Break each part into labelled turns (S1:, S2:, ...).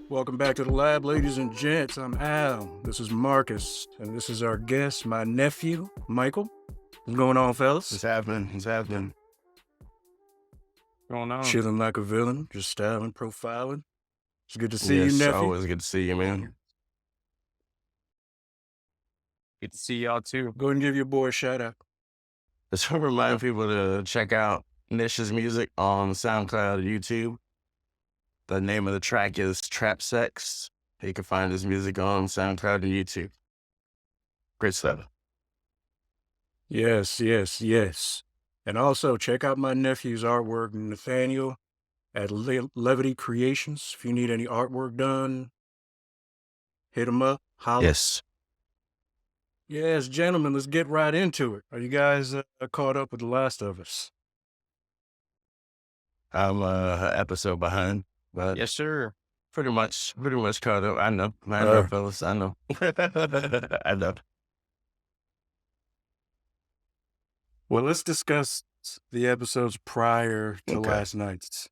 S1: Welcome back to the lab, ladies and gents. I'm Al. This is Marcus, and this is our guest, my nephew, Michael. What's going on, fellas?
S2: What's happening?
S3: What's going on?
S1: Chilling like a villain, just styling, profiling. It's good to see
S2: Yes,
S1: you, nephew.
S2: always good to see you, man.
S3: Good to see y'all too.
S1: Go ahead and give your boy a shout out.
S2: Just want to remind people to check out NISH's music on SoundCloud and YouTube. The name of the track is Trap Sex. You can find his music on SoundCloud and YouTube. Great stuff.
S1: Yes. And also, check out my nephew's artwork, Nathaniel, at Levity Creations. If you need any artwork done, hit him up, holla.
S2: Yes.
S1: Yes, gentlemen, let's get right into it. Are you guys caught up with The Last of Us?
S2: I'm an episode behind, but
S3: Yes, sir.
S2: pretty much caught up. I know, fellas. I know. I know.
S1: Well, let's discuss the episodes prior to
S2: Okay.
S1: last night's.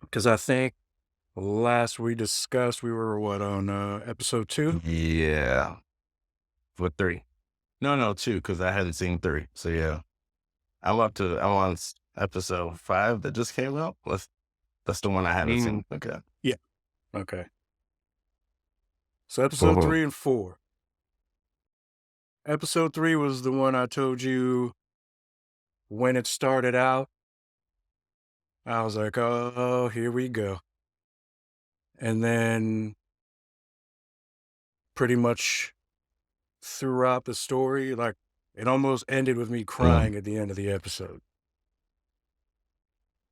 S1: Because I think last we discussed, we were on episode 2?
S2: Yeah. For 3. No, 2, because I hadn't seen 3. So yeah. I'm on episode 5 that just came out. That's the one I haven't seen. Okay.
S1: Okay. So episode 3 and 4. Episode 3 was the one I told you when it started out. I was like, oh, here we go. And then pretty much throughout the story, like it almost ended with me crying at the end of the episode.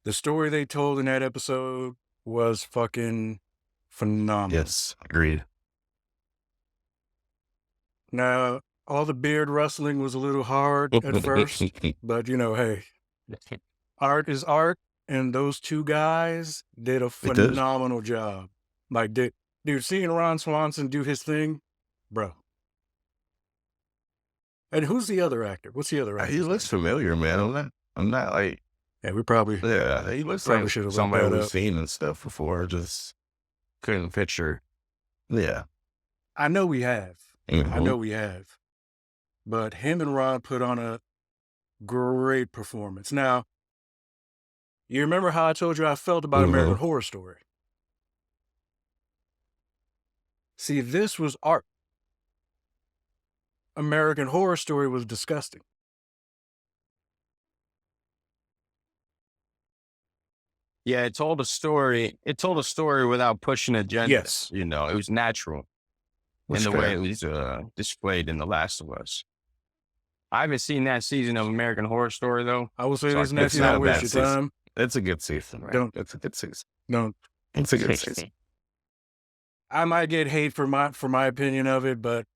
S1: The story they told in that episode was fucking phenomenal.
S2: Yes, agreed.
S1: Now, all the beard rustling was a little hard at first, but hey, art is art, and those two guys did a
S2: They did.
S1: phenomenal job. Like, dude, seeing Ron Swanson do his thing, bro. And who's the other actor? What's the other actor?
S2: He looks familiar, man. I'm not like,
S1: Yeah, we probably.
S2: yeah, he looks
S1: Probably
S2: like
S1: should've looked
S2: somebody
S1: that
S2: we've
S1: up.
S2: seen and stuff before. Just couldn't picture. Yeah.
S1: I know we have. I
S2: Mhm.
S1: know we have. But him and Ron put on a great performance. Now, you remember how I told you I felt about American Horror Story? See, this was art. American Horror Story was disgusting.
S3: Yeah, it told a story. It told a story without pushing agenda.
S1: Yes.
S3: It was natural in the way it was displayed in The Last of Us. I haven't seen that season of American Horror Story though.
S1: I will say
S3: So
S1: this,
S3: it's
S1: nephew,
S2: not
S1: don't
S2: a
S1: waste
S2: bad
S1: your
S2: season.
S1: time.
S2: It's a good season, right?
S1: Don't-
S2: It's a good season.
S1: No,
S2: It's a good season.
S1: I might get hate for my opinion of it, but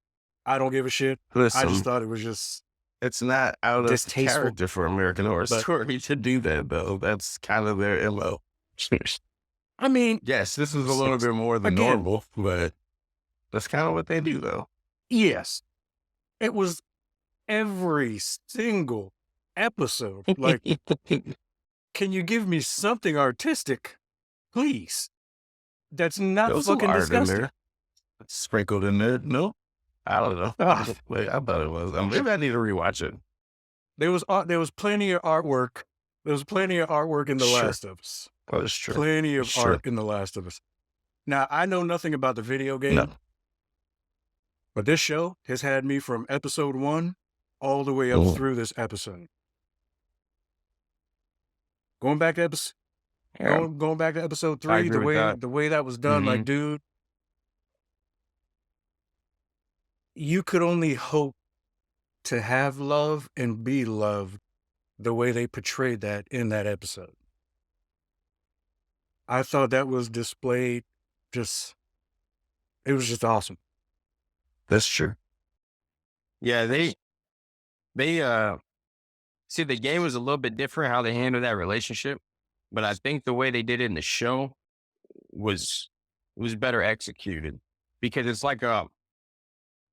S1: I don't give a shit.
S2: Listen,
S1: I just thought it was just
S2: it's not out of
S1: distasteful.
S2: character for American Horror
S1: But-
S2: Story to do that, though. That's kind of their MO.
S1: I mean,
S2: Yes, this is a little bit more than
S1: Again.
S2: normal, but that's kind of what they do, though.
S1: yes. It was every single episode. Like, can you give me something artistic, please? That's not
S2: There was some
S1: fucking
S2: art
S1: disgusting.
S2: in there. Sprinkled in there. No? I don't know.
S1: Ah.
S2: Wait, I thought it was. Maybe I need to rewatch it.
S1: There was plenty of artwork. There was plenty of artwork in The
S2: Sure.
S1: Last of Us.
S2: Oh, that's true.
S1: Plenty of
S2: Sure.
S1: art in The Last of Us. Now, I know nothing about the video game,
S2: No.
S1: but this show has had me from episode 1 all the way up
S2: Mhm.
S1: through this episode. Going back to episode
S3: Yeah.
S1: going back to episode 3,
S3: agree with that.
S1: the way that was done, like, dude, you could only hope to have love and be loved the way they portrayed that in that episode. I thought that was displayed it was just awesome.
S2: That's true.
S3: Yeah, they See, the game was a little bit different how they handled that relationship, but I think the way they did it in the show was better executed because it's like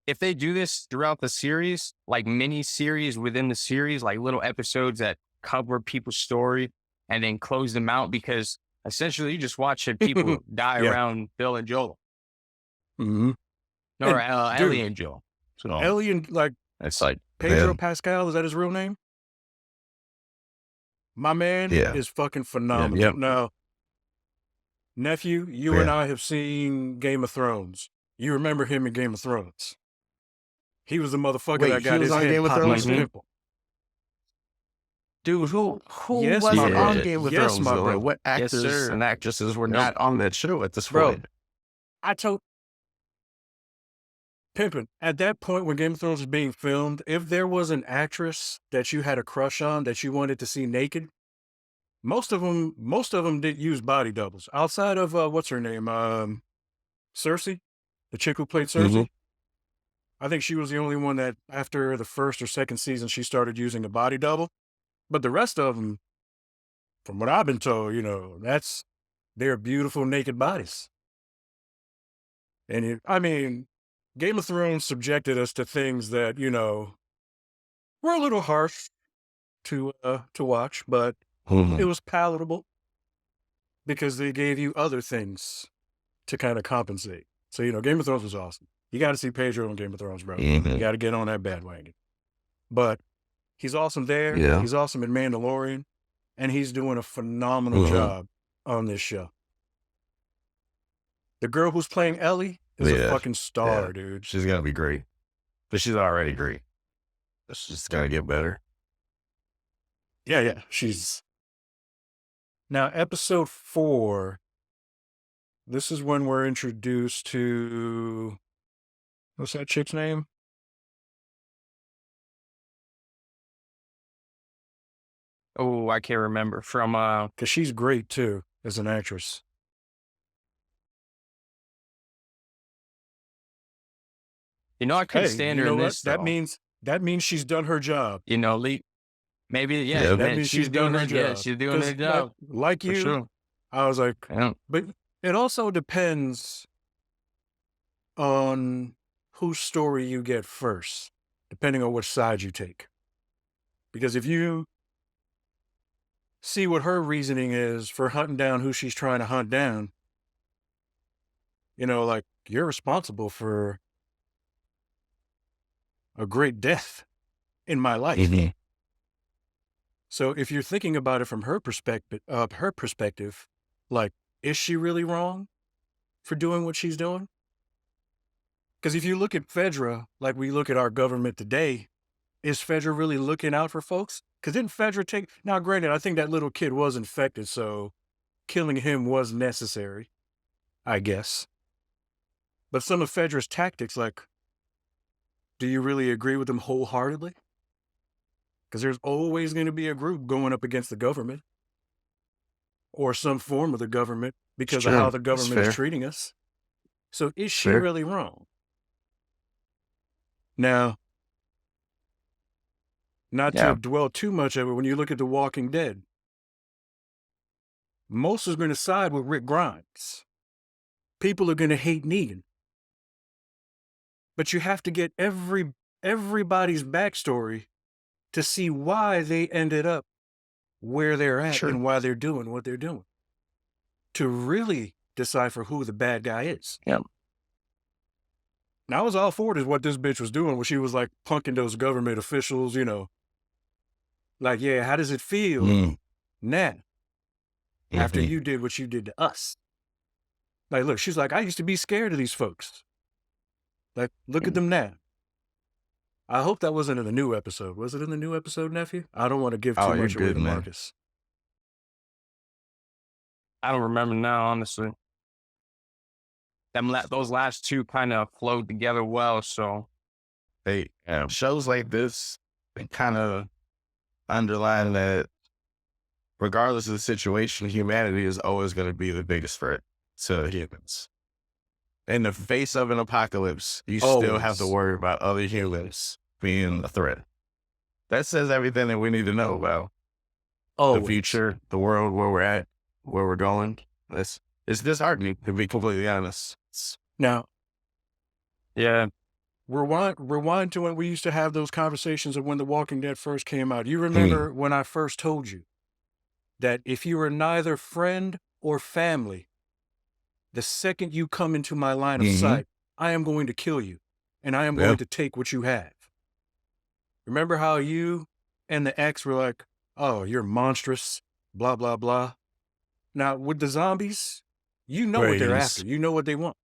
S3: if they do this throughout the series, like mini series within the series, like little episodes that cover people's story and then close them out, because essentially you just watch people die
S1: Yeah.
S3: around Bill and Joel.
S1: Mm-hmm.
S3: Or
S1: And,
S3: Ellie
S1: dude,
S3: and Joel. So
S1: Ellie and like
S3: it's like
S1: Pedro Pascal, is that his real name? My man
S2: Yeah.
S1: is fucking phenomenal.
S3: Yep.
S1: Now, nephew, you and I have seen Game of Thrones. You remember him in Game of Thrones. He was the motherfucker
S2: Wait,
S1: that got
S2: he was
S1: his
S2: on
S1: head
S2: Game of
S1: popped like a
S2: Thrones?
S1: pimple.
S2: Dude, who
S1: Yes,
S2: was
S1: my
S2: on
S1: brother.
S2: Game of
S1: Yes,
S2: Thrones?
S1: my
S2: Though?
S1: brother.
S2: Like, what
S3: Yes,
S2: actors
S3: sir.
S2: and actresses were
S3: Yep.
S2: not on that show at this
S1: Bro.
S2: point?
S1: I told Pimpin', at that point when Game of Thrones was being filmed, if there was an actress that you had a crush on that you wanted to see naked, most of them did use body doubles. Outside of what's her name, Cersei, the chick who played Cersei.
S2: Mhm.
S1: I think she was the only one that after the first or second season she started using a body double. But the rest of them, from what I've been told, they're beautiful naked bodies. And Game of Thrones subjected us to things that were a little harsh to watch, but it was palatable because they gave you other things to kind of compensate. So Game of Thrones was awesome. You got to see Pedro in Game of Thrones, bro. You got to get on that bandwagon. But he's awesome there.
S2: Yeah.
S1: He's awesome in Mandalorian, and he's doing a phenomenal job on this show. The girl who's playing Ellie is a fucking star, dude.
S2: She's gonna be great, but she's already great. She's just gonna get better.
S1: Yeah. She's now episode 4. This is when we're introduced to what's that chick's name?
S3: Oh, I can't remember. From
S1: Because she's great too as an actress.
S3: I couldn't stand her in this.
S1: That means she's done her job.
S3: Lee. Maybe, yeah.
S2: Yeah,
S1: that means she's doing her job.
S3: Yeah, she's doing her job.
S1: Like you,
S3: For sure.
S1: I was like,
S3: Yeah.
S1: but it also depends on whose story you get first, depending on which side you take. Because if you see what her reasoning is for hunting down who she's trying to hunt down, like you're responsible for a great death in my life.
S2: Mhm.
S1: So if you're thinking about it from her perspective, like, is she really wrong for doing what she's doing? Because if you look at Fedra, like we look at our government today, is Fedra really looking out for folks? Because didn't Fedra now granted, I think that little kid was infected, so killing him was necessary, I guess. But some of Fedra's tactics, like, do you really agree with them wholeheartedly? Because there's always going to be a group going up against the government or some form of the government because of how the government is treating us. So is she really wrong? Now, not to dwell too much of it, when you look at The Walking Dead, most is going to side with Rick Grimes. People are going to hate Negan. But you have to get everybody's backstory to see why they ended up where they're at and why they're doing what they're doing, to really decipher who the bad guy is.
S3: Yeah.
S1: Now, I was all for it is what this bitch was doing when she was like punking those government officials, like, yeah, how does it feel now after you did what you did to us? Like, look, she's like, I used to be scared of these folks. Like, look at them now. I hope that wasn't in the new episode. Was it in the new episode, nephew? I don't want to give too much away to Marcus.
S3: I don't remember now, honestly. Those last two kind of flowed together well, so.
S2: Shows like this, they kind of underline that regardless of the situation, humanity is always going to be the biggest threat to humans. In the face of an apocalypse, you still have to worry about other humans being a threat. That says everything that we need to know about the
S1: Always.
S2: future, the world, where we're at, where we're going. It's disheartening, to be completely honest.
S1: Now,
S3: Yeah.
S1: rewind to when we used to have those conversations of when The Walking Dead first came out. You remember when I first told you that if you are neither friend or family, the second you come into my line of sight, I am going to kill you, and I am going to take what you have. Remember how you and the ex were like, oh, you're monstrous, blah, blah, blah. Now, with the zombies, you know what they're after. You know what they want.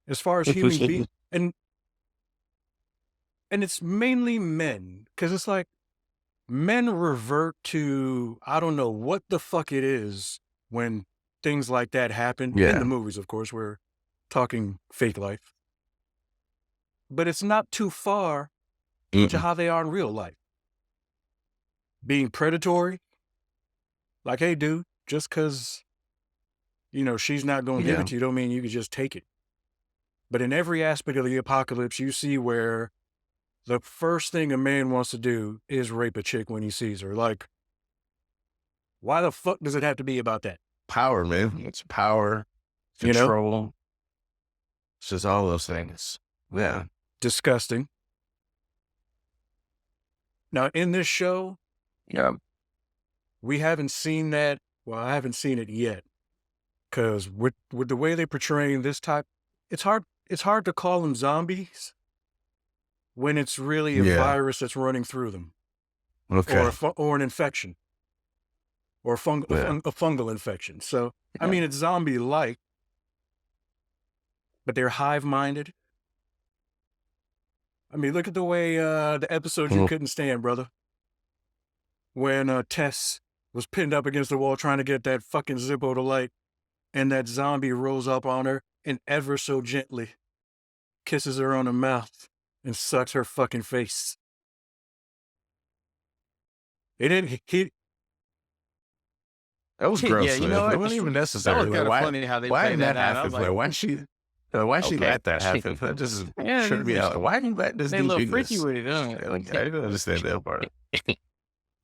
S1: As far as human beings, and it's mainly men, because it's like men revert to, I don't know what the fuck it is when things like that happen. In the movies, of course, we're talking fake life. But it's not too far to how they are in real life. Being predatory, like, hey, dude, just because, she's not going to give it to you don't mean you can just take it. But in every aspect of the apocalypse, you see where the first thing a man wants to do is rape a chick when he sees her. Like, why the fuck does it have to be about that?
S2: Power, man. It's power, control. It's just all those things. Yeah.
S1: Disgusting. Now, in this show, we haven't seen that. Well, I haven't seen it yet. Because with the way they're portraying this type, it's hard to call them zombies when it's really a virus that's running through them.
S2: Okay.
S1: Or an infection. Or a fungal infection. So, I mean, it's zombie-like, but they're hive-minded. I mean, look at the way the episode you couldn't stand, brother. When Tess was pinned up against the wall trying to get that fucking Zippo to light, and that zombie rolls up on her and ever so gently kisses her on the mouth and sucks her fucking face.
S2: That was gross,
S3: Yeah, you
S2: man.
S3: know what?
S2: It wasn't even necessary.
S3: That was kind of funny how they
S2: why
S3: played
S2: did
S3: that
S2: that
S3: out. I
S2: happen?
S3: was like,
S2: Why she let that happen? That just should be out. Why did you let this
S3: they
S2: dude
S3: a little
S2: do
S3: freaky
S2: this?
S3: with it, huh?
S2: Like, I didn't understand that part.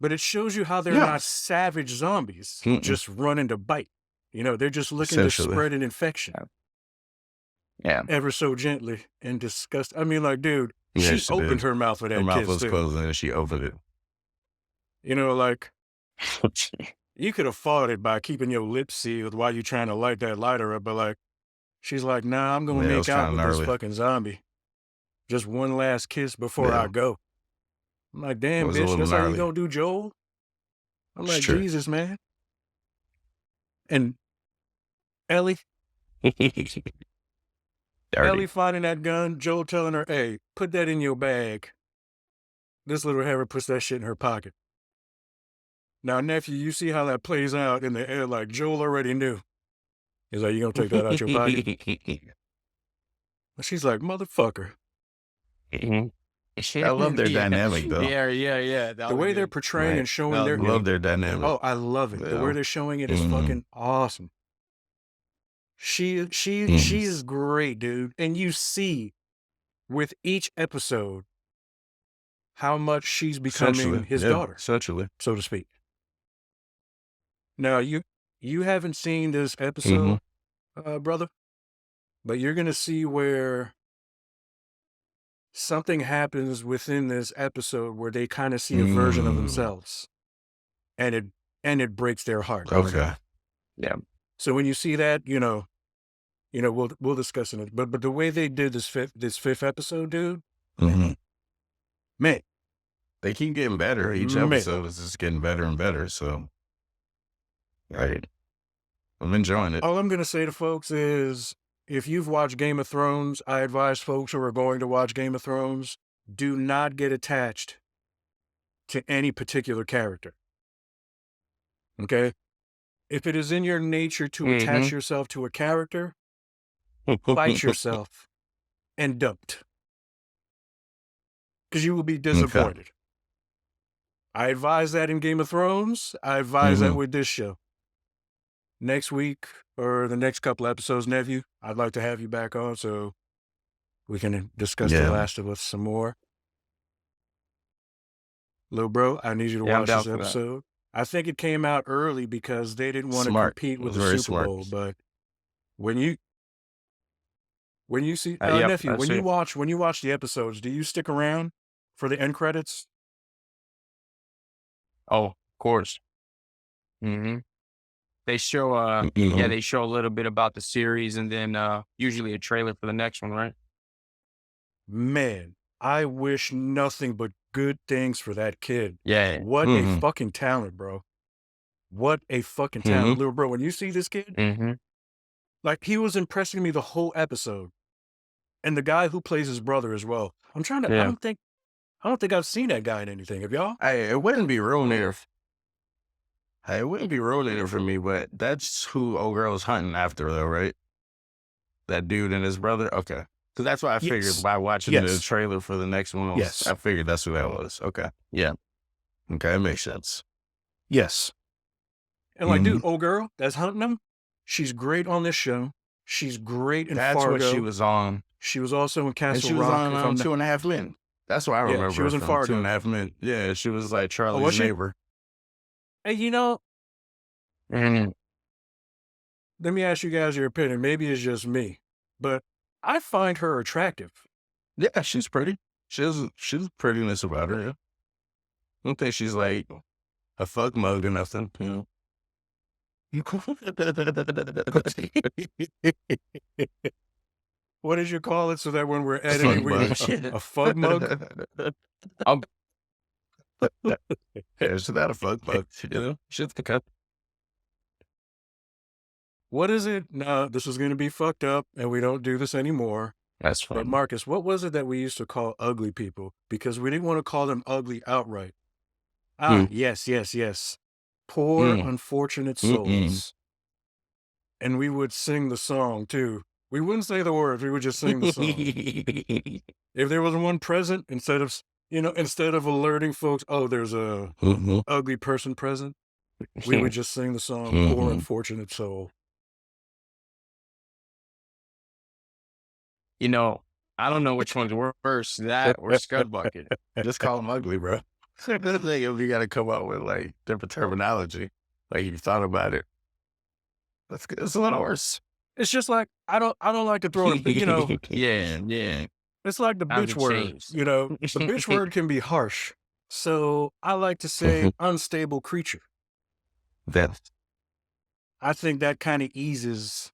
S1: But it shows you how they're not savage zombies, just running to bite. They're just looking to spread an infection.
S3: Yeah.
S1: Ever so gently and disgust. I mean, like, dude, she opened her mouth for that kiss,
S2: her mouth was closed and she opened it.
S1: Like, you could have fought it by keeping your lips sealed while you're trying to light that lighter up, but like, she's like, nah, I'm going to make out with this fucking zombie. Just one last kiss before I go. I'm like, damn, bitch, that's how you gonna do Joel? I'm like, Jesus, man. And Ellie finding that gun, Joel telling her, hey, put that in your bag. This little Harry puts that shit in her pocket. Now, nephew, you see how that plays out in the air, like Joel already knew. He's like, you gonna take that out your pocket? She's like, motherfucker.
S2: I love their dynamic, though.
S3: Yeah.
S1: The way they're portraying and showing
S2: I love their dynamic.
S1: Oh, I love it. The way they're showing it is fucking awesome. She is great, dude. And you see with each episode how much she's becoming his daughter, so to speak. Now, you haven't seen this episode, brother, but you're going to see where something happens within this episode where they kind of see a version of themselves, and it breaks their heart.
S2: Okay.
S3: Yeah.
S1: So when you see that, we'll discuss it. But the way they did this fifth episode, dude, man,
S2: they keep getting better. Each episode is just getting better and better. So, right, I'm enjoying it.
S1: All I'm gonna say to folks is, if you've watched Game of Thrones, I advise folks who are going to watch Game of Thrones, do not get attached to any particular character. Okay? If it is in your nature to attach yourself to a character, fight yourself and don't. Because you will be disappointed. Okay. I advise that in Game of Thrones. I advise that with this show. Next week or the next couple episodes, nephew, I'd like to have you back on so we can discuss The Last of Us some more. Little bro, I need you to
S3: Yeah, I'm
S1: watch
S3: down
S1: this
S3: for that.
S1: episode. I think it came out early because they didn't want to
S2: Smart.
S1: compete
S2: It
S1: with
S2: was
S1: the
S2: very
S1: Super
S2: smart.
S1: Bowl. But when you see
S3: Yep,
S1: nephew,
S3: that's it.
S1: when you watch the episodes, do you stick around for the end credits?
S3: Oh, of course. Hmm. They show,
S2: Mhm.
S3: they show a little bit about the series and then usually a trailer for the next one, right?
S1: Man, I wish nothing but good things for that kid.
S3: Yeah.
S1: What a
S2: Mhm.
S1: fucking talent, bro. What a fucking talent.
S2: Mhm.
S1: Little bro, when you see this kid,
S3: Hmm.
S1: like he was impressing me the whole episode. And the guy who plays his brother as well.
S3: Yeah.
S1: I don't think I've seen that guy in anything. Have y'all?
S2: Hey, it wouldn't be ruining it. Hey, it wouldn't be ruining it for me, but that's who old girl was hunting after, though, right? That dude and his brother. Okay, because that's what I figured
S1: Yes.
S2: by watching the
S1: Yes.
S2: trailer for the next one.
S1: Yes.
S2: I figured that's who that was. Okay, yeah, okay, that makes sense.
S1: Yes. And like,
S2: Mhm.
S1: dude, old girl that's hunting him, she's great on this show. She's great in
S2: That's what she
S1: Fargo.
S2: was on,
S1: She was also in
S2: and
S1: Castle
S2: she was
S1: Rock.
S2: on
S1: If I'm not,
S2: 2.5 Men. That's what I
S1: yeah,
S2: remember
S1: she
S2: her
S1: was in
S2: from. Two
S1: Fargo.
S2: and a Half Men. Yeah, she was like
S1: Oh, was
S2: Charlie's
S1: she?
S2: neighbor.
S1: Hey, you know,
S3: Hmm.
S1: let me ask you guys your opinion. Maybe it's just me, but I find her attractive.
S2: Yeah, she's pretty. She's prettiness about her. Yeah. I don't think she's like a fuck mug or nothing. You know.
S1: What did you call it so that when we're
S2: Fuck
S1: editing, we
S2: mug.
S1: a fug mug?
S3: Um,
S2: Yeah, she's not a fuck mug. You know, she's the cut.
S1: What is it? No, this is going to be fucked up, and we don't do this anymore.
S3: that's
S1: But
S3: fun.
S1: Marcus, what was it that we used to call ugly people? Because we didn't want to call them ugly outright. Ah,
S2: Mm.
S1: yes. Poor,
S2: Mm.
S1: unfortunate
S2: Mm-mm.
S1: souls. And we would sing the song too. We wouldn't say the words, we would just sing the song. If there was one present, instead of alerting folks, oh, there's a
S2: Mhm.
S1: ugly person present, we would just sing the song, Poor,
S2: Mhm.
S1: Unfortunate Soul.
S3: You know, I don't know which one's worse, that or Scud Bucket.
S2: Just call them ugly, bro. The thing is, you got to come up with like different terminology. Like if you thought about it, that's good. It's a little worse.
S1: It's just like, I don't like to throw the,
S3: Yeah.
S1: it's like the
S3: Times
S1: bitch
S3: have
S1: word,
S3: changed.
S1: the bitch word can be harsh. So I like to say unstable creature.
S2: That's
S1: I think that kind of eases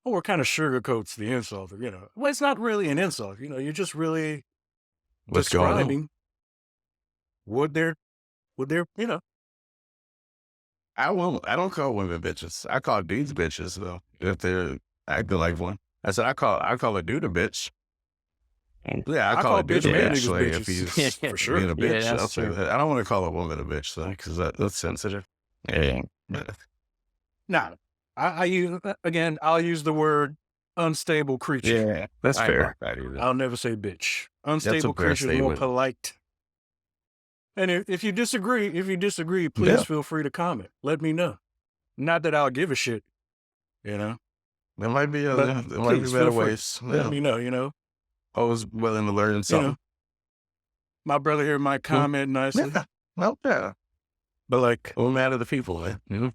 S1: or kind of sugarcoats the insult. Well, it's not really an insult. You're just really
S2: what's going on.
S1: describing what they're,
S2: I won't. I don't call women bitches. I call dudes bitches though. If they're acting like one, I said I call a dude a bitch. Yeah, I
S1: I
S2: call a
S1: call
S2: dude a
S1: bitch and
S2: bitch.
S1: niggas
S2: Like if
S1: bitches
S2: he's
S1: for sure.
S2: being a
S3: Yeah,
S2: bitch,
S3: that's
S2: I'll say
S3: true.
S2: that. I don't want to call a woman a bitch though, because that's sensitive.
S3: Yeah.
S1: Nah, I'll use the word unstable creature.
S2: Yeah, that's
S3: I ain't
S2: fair.
S3: like that either.
S1: I'll never say bitch.
S2: That's a
S1: Unstable
S2: fair
S1: creature is more
S2: statement.
S1: polite. And if you disagree, please
S2: Yeah.
S1: feel free to comment. Let me know. Not that I'll give a shit, you know.
S2: There might be
S1: But
S2: there might be
S1: please
S2: better
S1: feel free.
S2: ways.
S1: Let
S2: Yeah,
S1: me know.
S2: always willing to learn something.
S1: My brother here might
S2: Well,
S1: comment nicely,
S2: Yeah, well, yeah.
S1: but like,
S2: We're mad at the people, man. You know?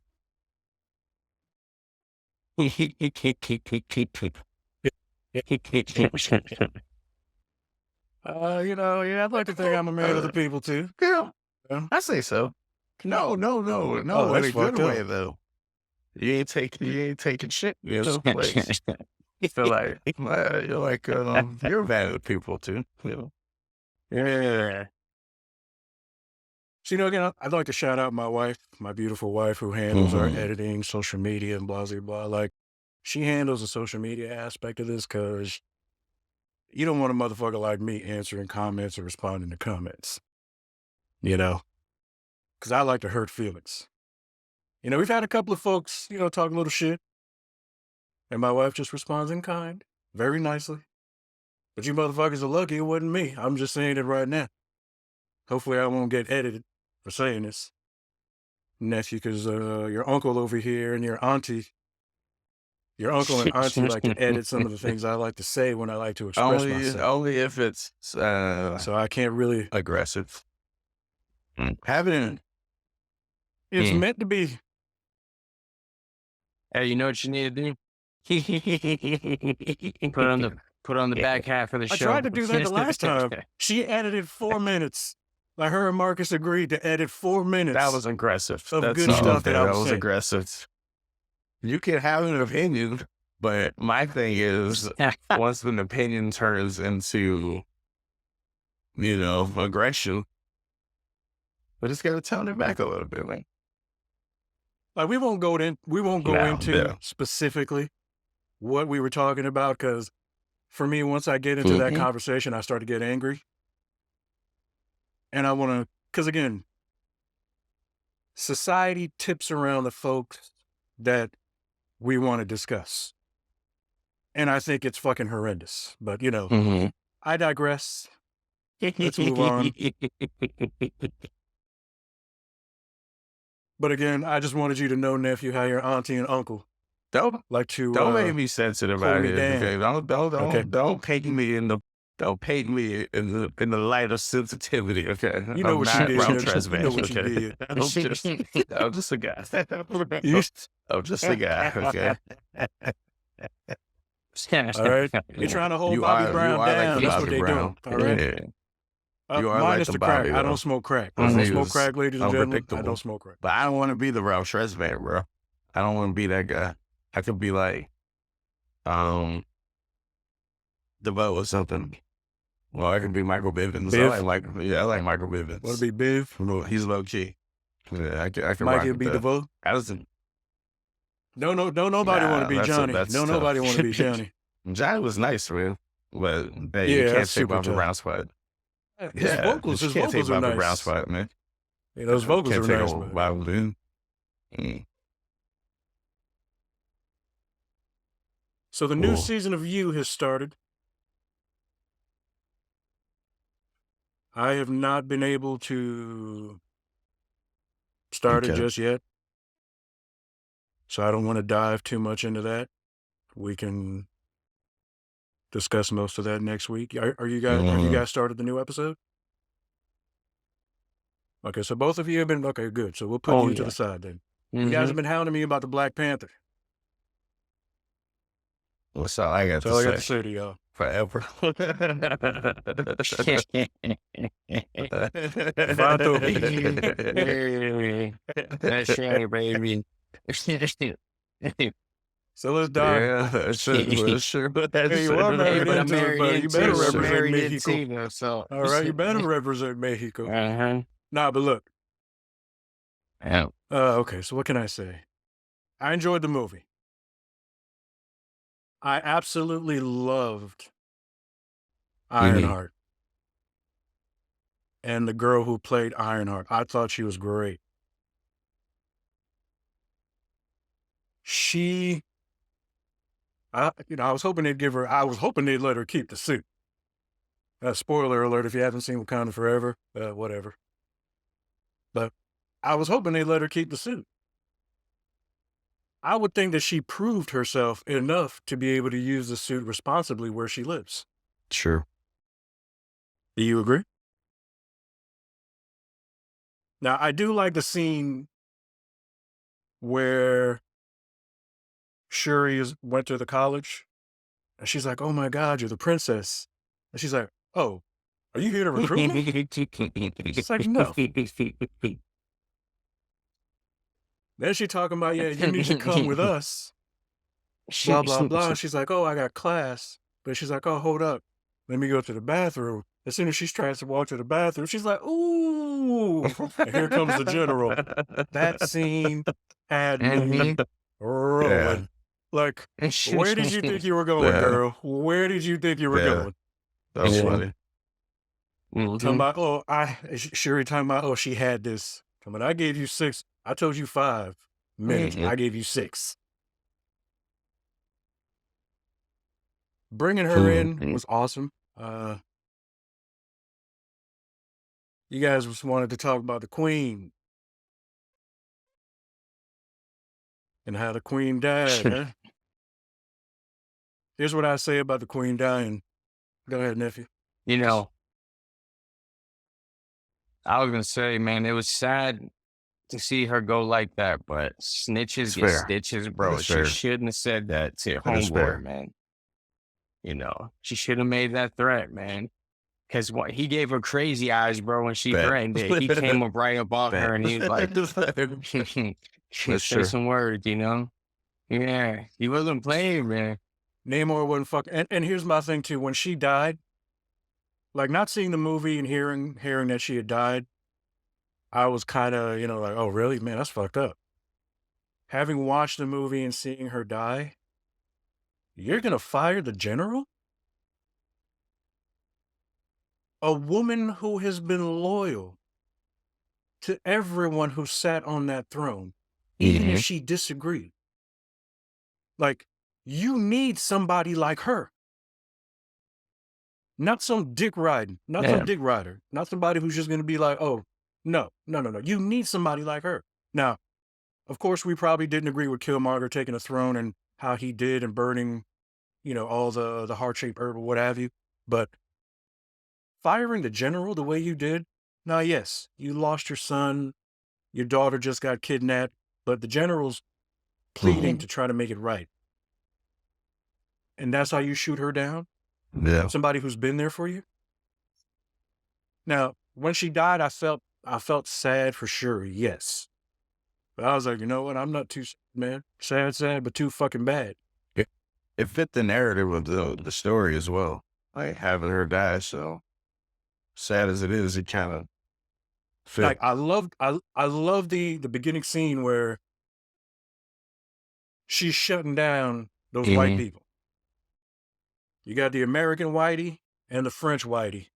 S1: I'd like to think I'm a man of the people too.
S2: Yeah,
S1: Yeah.
S2: I say so. No,
S1: Oh,
S2: in
S1: that's
S2: a good
S1: fucked
S2: way
S1: up.
S2: though. You ain't taking shit. You know, like feel like you're like you're mad at the people too. You know?
S3: Yeah.
S1: So, again, I'd like to shout out my wife, my beautiful wife, who handles our
S2: Mhm.
S1: editing, social media, and blah, blah, blah. Like, she handles the social media aspect of this because you don't want a motherfucker like me answering comments or responding to comments, because I like to hurt feelings. We've had a couple of folks, talk a little shit, and my wife just responds in kind, very nicely. But you motherfuckers are lucky it wasn't me. I'm just saying it right now. Hopefully, I won't get edited for saying this, nephew, because your uncle over here and your uncle and auntie like to edit some of the things I like to say when I like to express myself.
S2: Only if it's
S1: So I can't really,
S2: aggressive. Having
S1: It's meant to be.
S3: Hey, you know what you need to do? Put on the back half of the show.
S1: I tried to do that the last time. She edited 4 minutes. Like her and Marcus agreed to edit 4 minutes.
S3: That was aggressive.
S1: Of
S3: That's
S1: good
S3: all.
S1: stuff that I was saying.
S2: aggressive. You can have an opinion, but my thing is, once an opinion turns into, aggression, we just gotta tone it back a little bit, man.
S1: Like we won't go into specifically what we were talking about, because for me, once I get into that conversation, I start to get angry. And I want to, because again, society tips around the folks that we want to discuss. And I think it's fucking horrendous. But, I digress. Let's move on. But again, I just wanted you to know, nephew, how your auntie and uncle
S2: Don't
S1: like to
S2: make me sensitive
S1: hold
S2: out
S1: me
S2: here.
S1: down.
S2: Okay? Don't paint me in the light of sensitivity. Okay,
S1: You know what you did.
S2: Ralph
S1: You know
S2: Tresvant,
S1: what you
S2: okay?
S1: did.
S2: I'm just a guy. I'm just a guy. Okay.
S1: All right. You're trying to hold Bobby Brown down. That's what they're doing. All right.
S2: Yeah. You are
S1: minus
S2: like
S1: the
S2: the
S1: crack.
S2: Bobby,
S1: I don't
S2: though.
S1: smoke crack. I
S2: Those
S1: don't smoke
S2: niggas
S1: crack, ladies and gentlemen. I
S2: unpredictable.
S1: don't smoke crack.
S2: But I don't want to be the Ralph Tresvant, bro. I don't want to be that guy. I could be like, DeVoe or something. Well, I can be Michael Bivins.
S1: Biv?
S2: I like Michael Bivins.
S1: Want to be Biv?
S2: No, he's low key. Yeah, I can
S1: Mikey
S2: rock
S1: be
S2: with that.
S1: DeVoe?
S2: Addison.
S1: Don't nobody want to be Johnny.
S2: That's
S1: Don't
S2: tough.
S1: nobody want to be Johnny.
S2: Johnny was nice, man. But hey,
S1: Yeah,
S2: you can't
S1: that's
S2: take
S1: super
S2: Bobby
S1: tough.
S2: Brown spot.
S1: His vocals
S2: you can't take
S1: are
S2: Bobby Brown
S1: nice.
S2: spot, man.
S1: Yeah, those vocals
S2: Can't
S1: are
S2: take
S1: nice,
S2: old
S1: man.
S2: Bobby Brown.
S1: So the new
S2: Cool.
S1: season of You has started. I have not been able to start it
S2: Okay.
S1: just yet. So I don't want to dive too much into that. We can discuss most of that next week. Are you guys have you guys started the new episode? Okay, so both of you have been okay, good. So we'll put you to the side then. You guys have been hounding me about the Black Panther.
S2: What's all I got
S1: That's all I got
S2: to
S1: to
S2: say?
S1: say to y'all.
S2: Forever.
S3: That's right, baby.
S1: So let's dive.
S2: Yeah, that's true.
S1: Hey, you are married
S3: But I'm
S1: into it,
S3: married
S1: buddy. You better
S3: into it.
S1: represent
S3: Married
S1: Mexico.
S3: into it, so.
S1: All right, you better represent Mexico.
S3: Uh-huh.
S1: Nah, but look.
S3: Yeah.
S1: Okay, so what can I say? I enjoyed the movie. I absolutely loved Ironheart. And the girl who played Ironheart. I thought she was great. I was hoping they'd let her keep the suit. Spoiler alert if you haven't seen Wakanda Forever, whatever. But I was hoping they'd let her keep the suit. I would think that she proved herself enough to be able to use the suit responsibly where she lives.
S2: Sure.
S1: Do you agree? Now, I do like the scene where Shuri went to the college, and she's like, "Oh my God, you're the princess." And she's like, "Oh, are you here to recruit me?" It's like, no. Then she talking about, yeah, you need to come with us. Blah, blah, blah. She's like, "Oh, I got class." But she's like, "Oh, hold up. Let me go to the bathroom." As soon as she tries to walk to the bathroom, she's like, "Ooh." And here comes the general. That scene had me rolling.
S2: Yeah.
S1: Like, where did you think you were going,
S2: Yeah.
S1: girl? Where did you think you were
S2: Yeah.
S1: going?
S2: That's funny.
S1: Talking about, Shuri talking about, she had this. Talking about, I gave you 6. I told you 5 minutes. I gave you 6. Bringing her in was awesome. You guys just wanted to talk about the Queen and how the Queen died, huh? Here's what I say about the Queen dying. Go ahead, nephew.
S3: You know, I was gonna say, man, it was sad to see her go like that, but snitches
S2: It's
S3: get
S2: fair.
S3: stitches,
S2: That
S3: bro.
S2: is
S3: She
S2: fair.
S3: shouldn't have said that to
S2: That is fair.
S3: homeboy, man. You know, she should have made that threat, man. Because what he gave her crazy eyes, bro, when she
S2: Bet.
S3: threatened it. He came up right above her
S2: Bet.
S3: and he was like,
S2: That's
S3: say
S2: true.
S3: some words, you know? Yeah, he wasn't playing, man.
S1: Namor wasn't fucking. And here's my thing too. When she died, like not seeing the movie and hearing that she had died, I was kind of, you know, like, oh really, man, that's fucked up. Having watched the movie and seeing her die, you're gonna fire the general? A woman who has been loyal to everyone who sat on that throne, even if
S2: Mhm.
S1: she disagreed. Like, you need somebody like her. Not some dick riding, not some
S2: Yeah.
S1: dick rider, not somebody who's just gonna be like, oh, no, no, no, no. You need somebody like her. Now, of course, we probably didn't agree with Killmonger taking a throne and how he did and burning, you know, all the heart-shaped herb or what have you. But firing the general the way you did, now, yes, you lost your son, your daughter just got kidnapped, but the general's pleading
S2: Mhm.
S1: to try to make it right. And that's how you shoot her down?
S2: Yeah.
S1: Somebody who's been there for you? Now, when she died, I felt sad for sure, yes. But I was like, you know what? I'm not too sad, man. Sad, but too fucking bad.
S2: It fit the narrative of the story as well. Like having her die, so sad as it is, it kind of fit.
S1: Like I love the beginning scene where she's shutting down those white
S2: Mhm.
S1: people. You got the American whitey and the French whitey.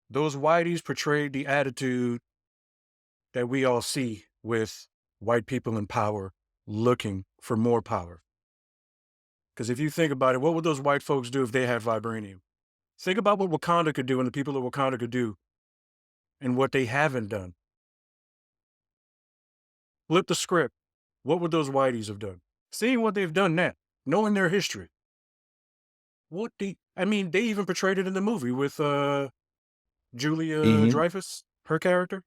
S1: Those whiteys portrayed the attitude that we all see with white people in power looking for more power. Because if you think about it, what would those white folks do if they had vibranium? Think about what Wakanda could do and the people of Wakanda could do and what they haven't done. Flip the script. What would those whiteys have done? Seeing what they've done now, knowing their history. I mean, they even portrayed it in the movie with Julia
S2: Mhm.
S1: Dreyfus, her character.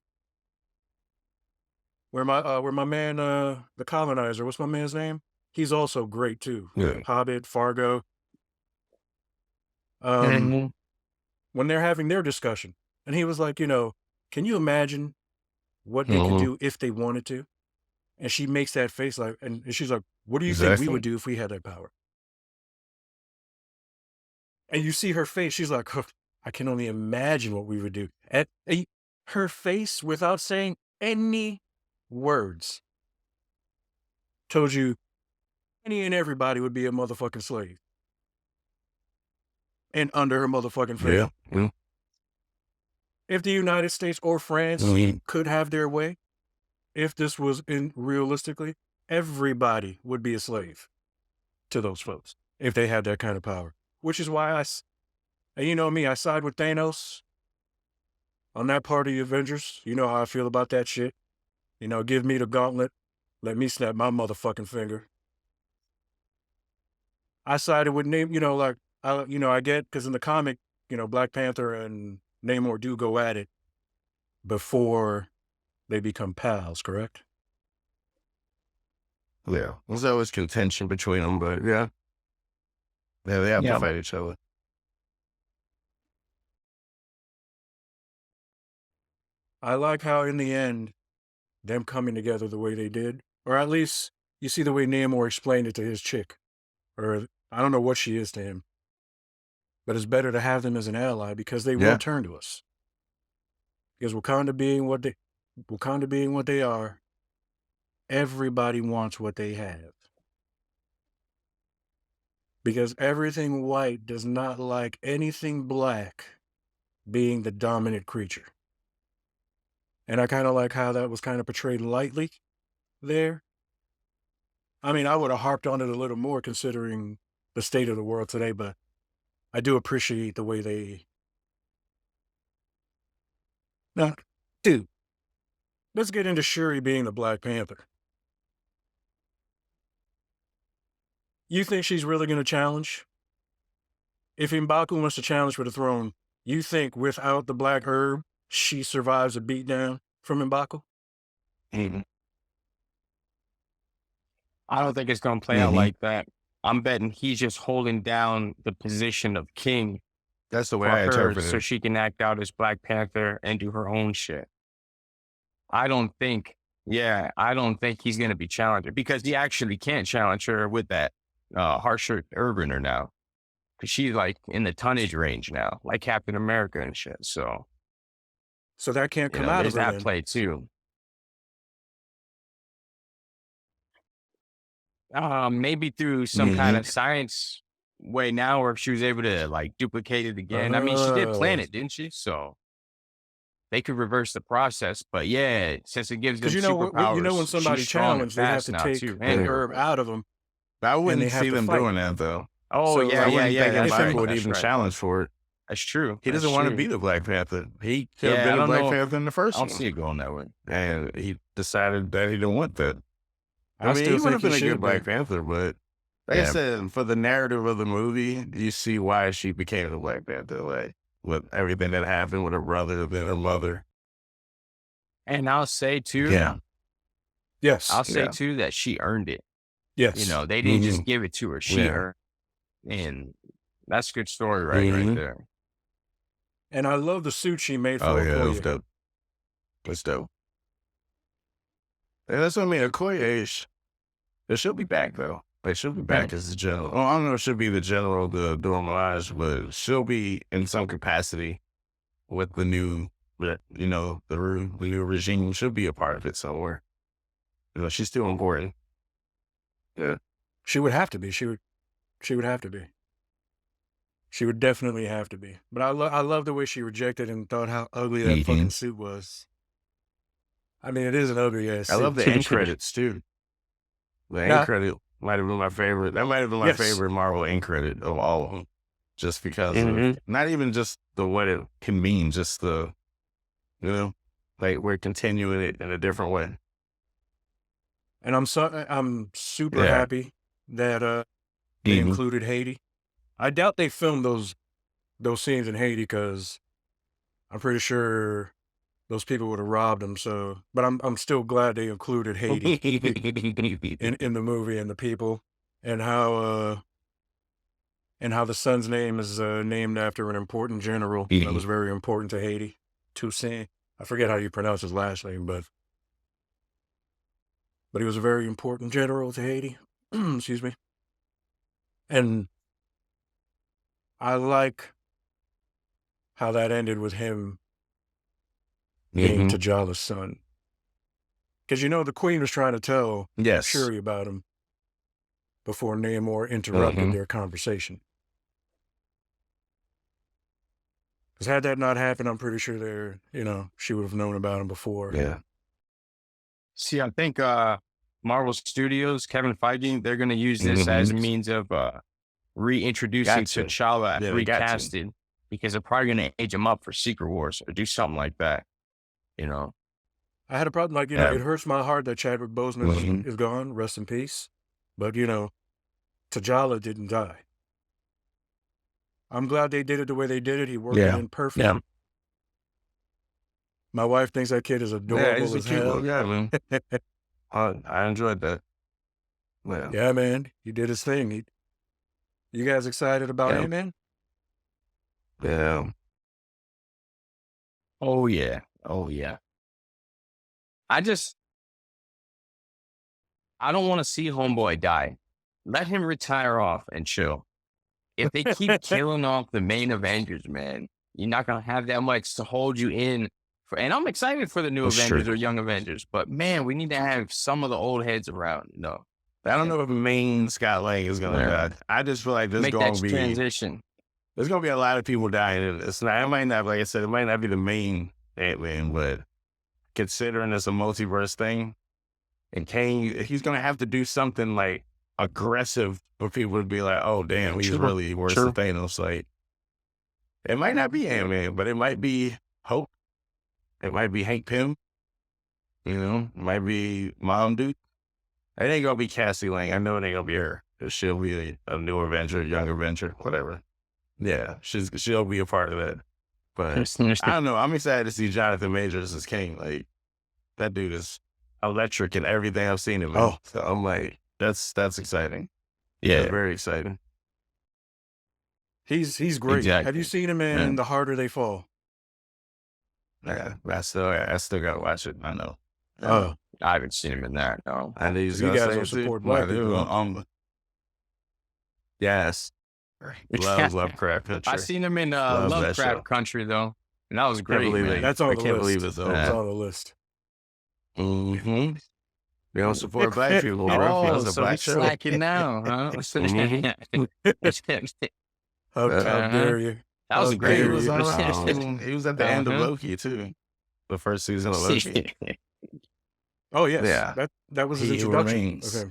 S1: Where my man, the colonizer, what's my man's name? He's also great too.
S2: Yeah.
S1: Hobbit, Fargo. Um,
S3: Mhm.
S1: when they're having their discussion, and he was like, you know, can you imagine what they could
S2: Mhm.
S1: do if they wanted to? And she makes that face like, and she's like, what do you think we would
S2: Exactly.
S1: do if we had that power? And you see her face, she's like, "Huh, I can only imagine what we would do. Her face, without saying any words, told you any and everybody would be a motherfucking slave and under her motherfucking
S2: Yeah.
S1: finger.
S2: Mm.
S1: If the United States or France
S2: Mhm.
S1: could have their way, if this was in realistically, everybody would be a slave to those folks if they had that kind of power. Which is why and you know me, I side with Thanos on that part of the Avengers. You know how I feel about that shit. You know, give me the gauntlet. Let me snap my motherfucking finger. I sided with Name, you know, like I get because in the comic, you know, Black Panther and Namor do go at it before they become pals, correct?
S2: Yeah. There's always contention between them, but yeah. Yeah, they have to
S3: Yeah.
S2: fight each other.
S1: I like how in the end, them coming together the way they did, or at least you see the way Namor explained it to his chick, or I don't know what she is to him, but it's better to have them as an ally because they will
S2: Yeah.
S1: turn to us. Because Wakanda being what they are, everybody wants what they have. Because everything white does not like anything black being the dominant creature. And I kind of like how that was kind of portrayed lightly there. I mean, I would have harped on it a little more considering the state of the world today, but I do appreciate the way they. Now, dude, let's get into Shuri being the Black Panther. You think she's really going to challenge? If M'Baku wants to challenge for the throne, you think without the black herb, she survives a beatdown from M'Baku?
S2: Mhm.
S3: I don't think it's going to play out like that. I'm betting he's just holding down the position of king
S2: That's the way
S3: for
S2: I
S3: her
S2: interpret
S3: so
S2: it.
S3: she can act out as Black Panther and do her own shit. I don't think, I don't think he's going to be challenged because he actually can't challenge her with that harsher urbaner now. Because she's like in the tonnage range now, like Captain America and shit. So,
S1: So that can't come out of
S3: there's
S1: her
S3: that
S1: then.
S3: play too. Maybe through some kind of science way now, or if she was able to like duplicate it again. I mean, she did plan it, didn't she? So they could reverse the process. But yeah, since it gives them
S1: Because you know when
S3: superpowers, she's
S1: somebody
S3: strong and
S1: challenged, they have
S3: fast
S1: to
S3: now
S1: take
S3: too, and
S1: an
S2: Yeah.
S1: herb
S3: durable.
S1: out of them,
S2: But I
S1: and they
S2: wouldn't
S1: have
S2: see
S1: to
S2: them
S1: fight.
S2: doing that though.
S3: Oh
S1: So,
S3: yeah,
S2: I wouldn't think
S3: that's
S2: M'Baku
S3: right.
S2: would
S3: That's
S2: even
S3: right.
S2: challenge for it.
S3: That's true.
S2: He doesn't
S3: That's
S2: want to
S3: true.
S2: be the Black Panther. He could have
S3: Yeah, I
S2: been a
S3: don't
S2: Black
S3: know.
S2: Panther in the
S3: I
S2: first
S3: don't
S2: one.
S3: see it going that way.
S2: And he decided that he didn't want that. I mean,
S1: still
S2: he would have
S1: think
S2: been a
S1: should
S2: good Black
S1: be.
S2: Panther, but like I
S3: Yeah.
S2: said, for the narrative of the movie, you see why she became the Black Panther, like with everything that happened with her brother, then her mother.
S3: And I'll say too,
S1: Yes.
S3: I'll say
S2: Yeah.
S3: too that she earned it.
S1: Yes.
S3: They didn't just
S2: Mhm.
S3: give it to her. She
S2: Yeah.
S3: earned, and that's a good story right there.
S1: And I love the suit she made for
S2: Oh yeah, that was
S1: Okoye.
S2: dope. That's dope. And that's what I mean. Okoye, she'll be back though. Like she'll be back as the general. Well, I don't know if she'll be the general, the homage, but she'll be in some capacity with the new, the new regime. She'll be a part of it somewhere. She's still important. Yeah.
S1: She would have to be. She would have to be. She would definitely have to be. But I love the way she rejected and thought how ugly that fucking suit was. I mean, it is an ugly ass suit.
S2: I love the end credits too. The end
S1: Yeah.
S2: credit might have been my favorite. That might have been my
S1: Yes.
S2: favorite Marvel end credit of all of them. Just because of not even just what it can mean, just the, like we're continuing it in a different way.
S1: And I'm super
S2: Yeah.
S1: happy that they included Haiti. I doubt they filmed those scenes in Haiti because I'm pretty sure those people would have robbed them. So, but I'm still glad they included Haiti in the movie and the people and how the son's name is named after an important general that was very important to Haiti. Toussaint. I forget how you pronounce his last name, but he was a very important general to Haiti. Excuse me. And I like how that ended with him being T'Challa's son. Because the Queen was trying to tell
S2: Yes.
S1: Shuri about him before Namor interrupted their conversation. Because had that not happened, I'm pretty sure she would have known about him before.
S2: Yeah.
S3: See, I think Marvel Studios, Kevin Feige, they're going to use this as a means of reintroducing
S2: Gotcha.
S3: T'Challa
S2: Yeah, they got to.
S3: recasted because they're probably going to age him up for Secret Wars or do something like that.
S1: I had a problem, it hurts my heart that Chadwick Boseman is gone, rest in peace. But, T'Challa didn't die. I'm glad they did it the way they did it. He worked it in perfect.
S2: Yeah.
S1: My wife thinks that kid is adorable
S2: He's a
S1: as
S2: cute
S1: hell.
S2: little guy, man. I enjoyed that. Yeah.
S1: Yeah, man. He did his thing. You guys excited about
S2: Yeah.
S1: Ant-Man?
S2: Yeah.
S3: Oh, yeah. Oh, yeah. I don't want to see Homeboy die. Let him retire off and chill. If they keep killing off the main Avengers, man, you're not going to have that much to hold you in. And I'm excited for the new
S2: That's
S3: Avengers
S2: true.
S3: or young Avengers, but man, we need to have some of the old heads around.
S2: I don't know if main Scott Lang is gonna
S3: Yeah.
S2: die. I just feel like there's
S3: Make
S2: gonna
S3: that
S2: be
S3: transition.
S2: there's gonna be a lot of people dying. And it might not, like I said, it might not be the main Ant-Man, but considering it's a multiverse thing, and Kang, he's gonna have to do something like aggressive for people to be like, oh damn, he's
S3: True.
S2: really worse
S3: True.
S2: than Thanos. Like, it might not be Ant-Man, but it might be Hope. It might be Hank Pym. It might be Mom Dude. It ain't gonna be Cassie Lang. I know it ain't gonna be her. She'll be a new Avenger, young Avenger, whatever. Yeah, she'll be a part of that. But I don't know. I'm excited to see Jonathan Majors as King. Like, that dude is electric in everything I've seen him in.
S1: Oh.
S2: So I'm like, that's exciting.
S3: Yeah,
S2: That's very exciting.
S1: He's great. Have
S3: exactly.
S1: you seen him in
S3: Yeah.
S1: The Harder They Fall?
S2: Yeah, I still gotta watch it. I know.
S1: Oh,
S3: I haven't seen him in that. No.
S2: I knew he was
S1: you
S2: gonna
S1: guys
S2: say
S1: don't
S2: it too.
S1: support
S2: Well,
S1: black people, huh?
S2: Yes. Love Lovecraft Country.
S3: I seen him in
S2: Love that show.
S3: Lovecraft Country though, and that was
S2: Can't
S3: great,
S2: believe
S3: man.
S2: it.
S1: That's on
S2: I
S1: the
S2: can't
S1: list.
S2: believe it's over.
S1: That's on the list.
S2: Mm-hmm. They don't support black people, bro.
S3: Oh,
S2: It was a
S3: so
S2: black
S3: he's
S2: show.
S3: slacking now, huh?
S1: How dare you?
S3: That was a
S1: How
S3: great
S2: He
S1: dare
S2: was
S1: you.
S2: on. He was at the end of
S3: Uh-huh.
S2: Loki too. The first season of Loki.
S1: Oh, yes.
S2: Yeah.
S1: That was his
S2: He
S1: introduction.
S2: remains.
S1: Okay.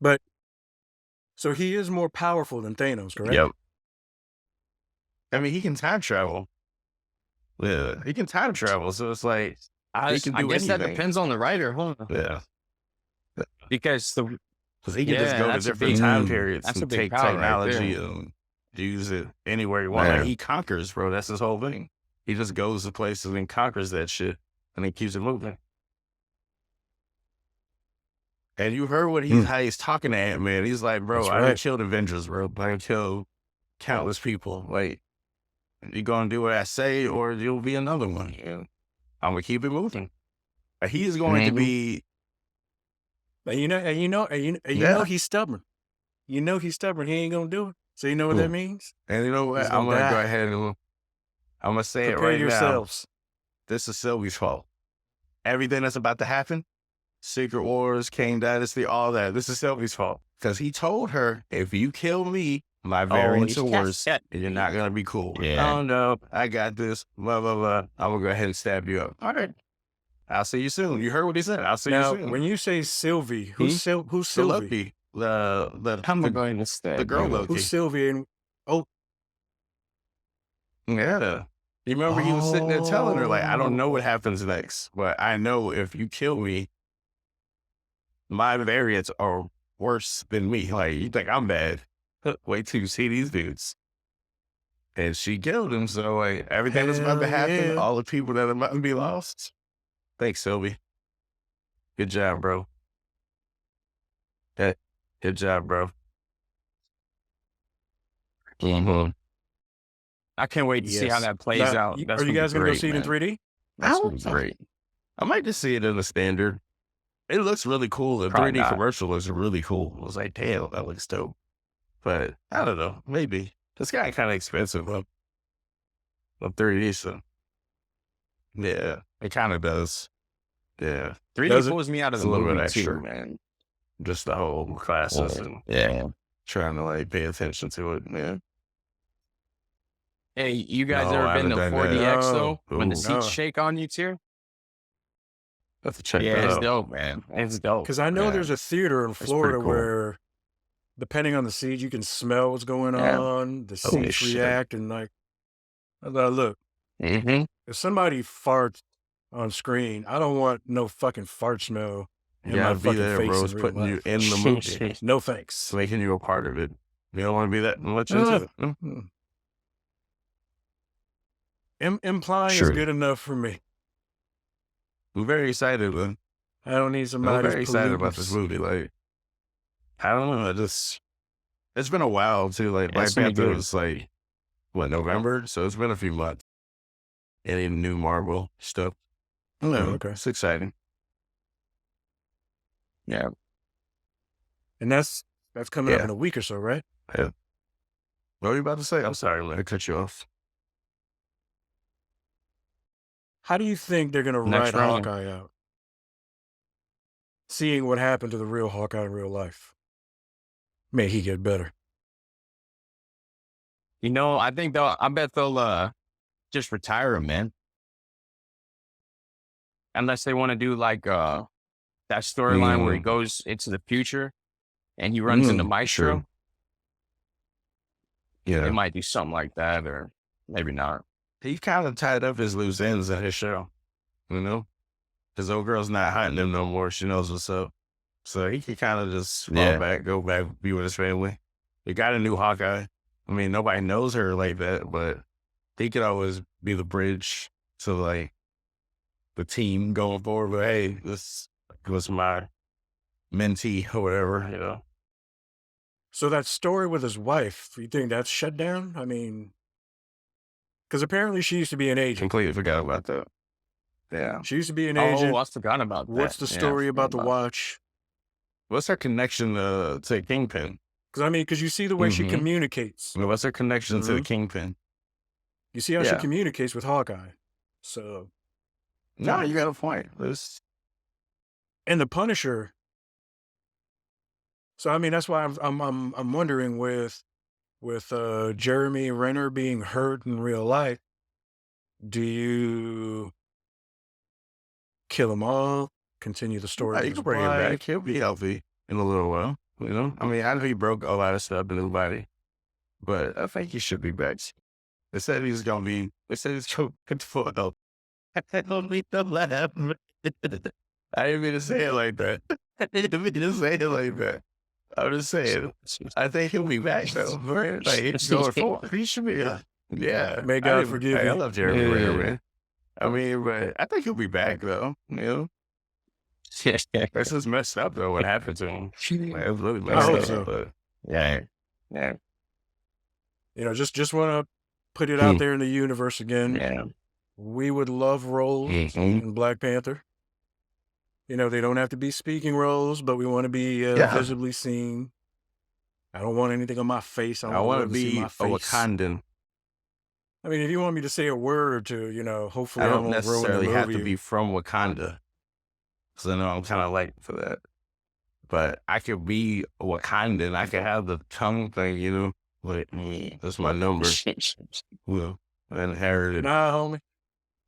S1: But, so he is more powerful than Thanos, correct?
S2: Yep. I mean, he can time travel. Yeah, he can time travel. So it's like,
S3: I
S2: He can do
S3: guess that
S2: anything.
S3: depends on the writer, huh?
S2: yeah,
S3: Because the
S2: because he can just
S3: Yeah,
S2: go to
S3: that's a
S2: different
S3: big-
S2: time periods
S3: that's a
S2: and
S3: big
S2: take
S3: power right
S2: technology
S3: there.
S2: and use it anywhere he wants.
S3: Yeah.
S2: Like, he conquers, bro. That's his whole thing. He just goes to places and conquers that shit, and then keeps it moving. And you heard what how he's talking to Ant-Man. He's like, bro,
S1: That's
S2: I done
S1: right.
S2: killed Avengers, bro. I done killed countless people. Like, you gonna do what I say, or you'll be another one. And I'm gonna keep it moving. But he is going to
S3: Mhm.
S2: be.
S1: And you know
S2: Yeah.
S1: he's stubborn. You know he's stubborn. He ain't gonna do it. So you know what that means?
S2: And you know what?
S1: He's
S2: I'm
S1: gonna
S2: gonna go
S1: die.
S2: ahead and I'm gonna say
S1: Prepare
S2: it right now.
S1: yourselves.
S2: This is Sylvie's fault. Everything that's about to happen, Secret Wars, Kang Dynasty, all that. This is Sylvie's fault because he told her, "If you kill me, my variants are worse, and you're not gonna be cool."
S3: Yeah.
S2: Oh no, I got this. Blah blah blah. I'm gonna go ahead and stab you up. All right. I'll see you soon. You heard what he said. I'll see
S1: Now,
S2: you soon.
S1: when you say Sylvie, who's
S2: The
S1: Sylvie?
S2: Loki,
S3: I'm going to stay.
S2: the girl Loki.
S1: Who's Sylvie? And
S2: Yeah. You remember he was sitting there telling her, like, I don't know what happens next, but I know if you kill me, my variants are worse than me. Like, you think I'm bad? Wait till you see these dudes. And she killed him, so like everything that's about to
S1: Hell
S2: happen,
S1: yeah.
S2: all the people that are about to be lost. Thanks, Sylvie. Good job, bro. Good job, bro.
S3: Mhm. I can't wait to see how
S1: Yes.
S3: that plays
S1: Now,
S3: out.
S1: are
S3: That's
S1: you guys gonna go
S3: great,
S1: see it in
S3: man.
S1: 3D?
S3: That's
S2: I
S3: gonna be
S2: hope so.
S3: great.
S2: I might just see it in the standard. It looks really cool. The
S3: Probably
S2: 3D
S3: not.
S2: commercial looks really cool. I was like, damn, that looks dope. But I don't know. Maybe. This guy kind of expensive up 3D, so yeah, it kind of does. Yeah,
S3: 3D
S1: Does it?
S3: pulls me out of
S2: It's
S3: the
S2: a little bit
S3: movie
S2: extra.
S3: too, man.
S2: Just the whole classes and
S3: Yeah.
S2: trying to like pay attention to it. Yeah.
S3: Hey, you guys
S2: No,
S3: ever
S2: I
S3: been to
S2: haven't done that.
S3: 4DX though? When the
S2: Ooh.
S3: seats
S1: No.
S3: shake on you too?
S2: Have to check
S3: Yeah,
S2: that
S3: it's
S2: out.
S3: dope, man. It's dope.
S1: Because I know
S3: Yeah.
S1: there's a theater in
S3: pretty
S1: Florida
S3: cool.
S1: where, depending on the seat, you can smell what's going
S3: Yeah.
S1: on. The
S2: Holy
S1: seats
S2: shit.
S1: react, and like, I thought, look,
S3: Mm-hmm.
S1: if somebody farts on screen, I don't want no fucking fart smell in
S2: You
S1: my
S2: gotta be
S1: fucking
S2: there,
S1: face
S2: bro.
S1: in
S2: It's
S1: real
S2: putting you
S1: life.
S2: in the movie.
S1: No thanks.
S2: It's making you a part of it. You don't want to be that much into it. No?
S1: Implying
S3: Sure.
S1: is good enough for me.
S2: I'm very excited, man.
S1: I don't need
S2: I'm
S1: somebody's
S2: very excited about this
S1: pollutants.
S2: movie. Like, I don't know. It's been a while too. Like,
S3: Yeah,
S2: Black
S3: it's gonna be
S2: Panther
S3: good.
S2: was like, what, November? So it's been a few months. Any new Marvel stuff. I don't know.
S1: okay.
S2: It's exciting.
S3: Yeah.
S1: And that's coming up
S2: Yeah.
S1: in a week or so, right?
S2: What were you about to say? I'm sorry, man. I cut you off.
S1: How do you think they're gonna
S3: Next
S1: write
S3: round.
S1: Hawkeye out? Seeing what happened to the real Hawkeye in real life. May he get better.
S3: You know, I bet they'll just retire him, man. Unless they want to do like that storyline where he goes into the future and he runs into Maestro.
S2: Sure. Yeah.
S3: They might do something like that, or maybe not.
S2: He kind of tied up his loose ends in his show, you know? His old girl's not hunting him no more. She knows what's up. So he can kind of just fall back, go back, be with his family. He got a new Hawkeye. I mean, nobody knows her like that, but he could always be the bridge to like the team going forward. But hey, this was my mentee or whatever, you know.
S1: So that story with his wife, you think that's shut down? I mean, because apparently she used to be an agent.
S2: Completely forgot about that. Yeah.
S1: She used to be an
S3: Oh,
S1: agent.
S3: I forgot about that.
S1: What's the
S3: Yeah, I
S1: story
S3: forgot
S1: about the watch?
S2: What's her connection to Kingpin?
S1: Because I mean, because you see the way she communicates.
S2: I mean, what's her connection to the
S1: Mhm.
S2: Kingpin?
S1: You see how she
S2: Yeah.
S1: communicates with Hawkeye. So,
S2: No, you got a point.
S1: and the Punisher. So I mean, that's why I'm wondering with Jeremy Renner being hurt in real life, do you kill him all? Continue the story with
S2: You
S1: his
S2: can bring him
S1: wife?
S2: back. He'll be healthy in a little while. You know, I mean, I know he broke a lot of stuff in his body, but I think he should be back. They said he's gonna be. They said he's going to full health. I don't mean to laugh. I didn't mean to say it like that. I didn't mean to say it like that. I'm just saying. I think he'll be back though. Right? Like he's going forward. He should be. Yeah.
S1: May God forgive
S2: I
S1: you.
S2: love Jeremy Renner, man. I mean, but I think he'll be back though. You know. This is messed up though. What happened to him? Like, it was really messed
S1: hope
S2: up.
S1: so.
S2: But yeah.
S1: You know, just want to put it out there in the universe again.
S2: Yeah.
S1: We would love roles in Black Panther. You know, they don't have to be speaking roles, but we want to be visibly seen. I don't want anything on my face.
S2: I want to
S1: see
S2: be
S1: my
S2: a
S1: face.
S2: Wakandan.
S1: I mean, if you want me to say a word or two, you know, hopefully
S2: I
S1: I
S2: don't
S1: won't ruin the
S2: necessarily have
S1: movie.
S2: to be from Wakanda, because I know I'm kind of late for that. But I could be a Wakandan. I could have the tongue thing, you know. Like, that's my number. Well, I inherited.
S1: Nah, homie,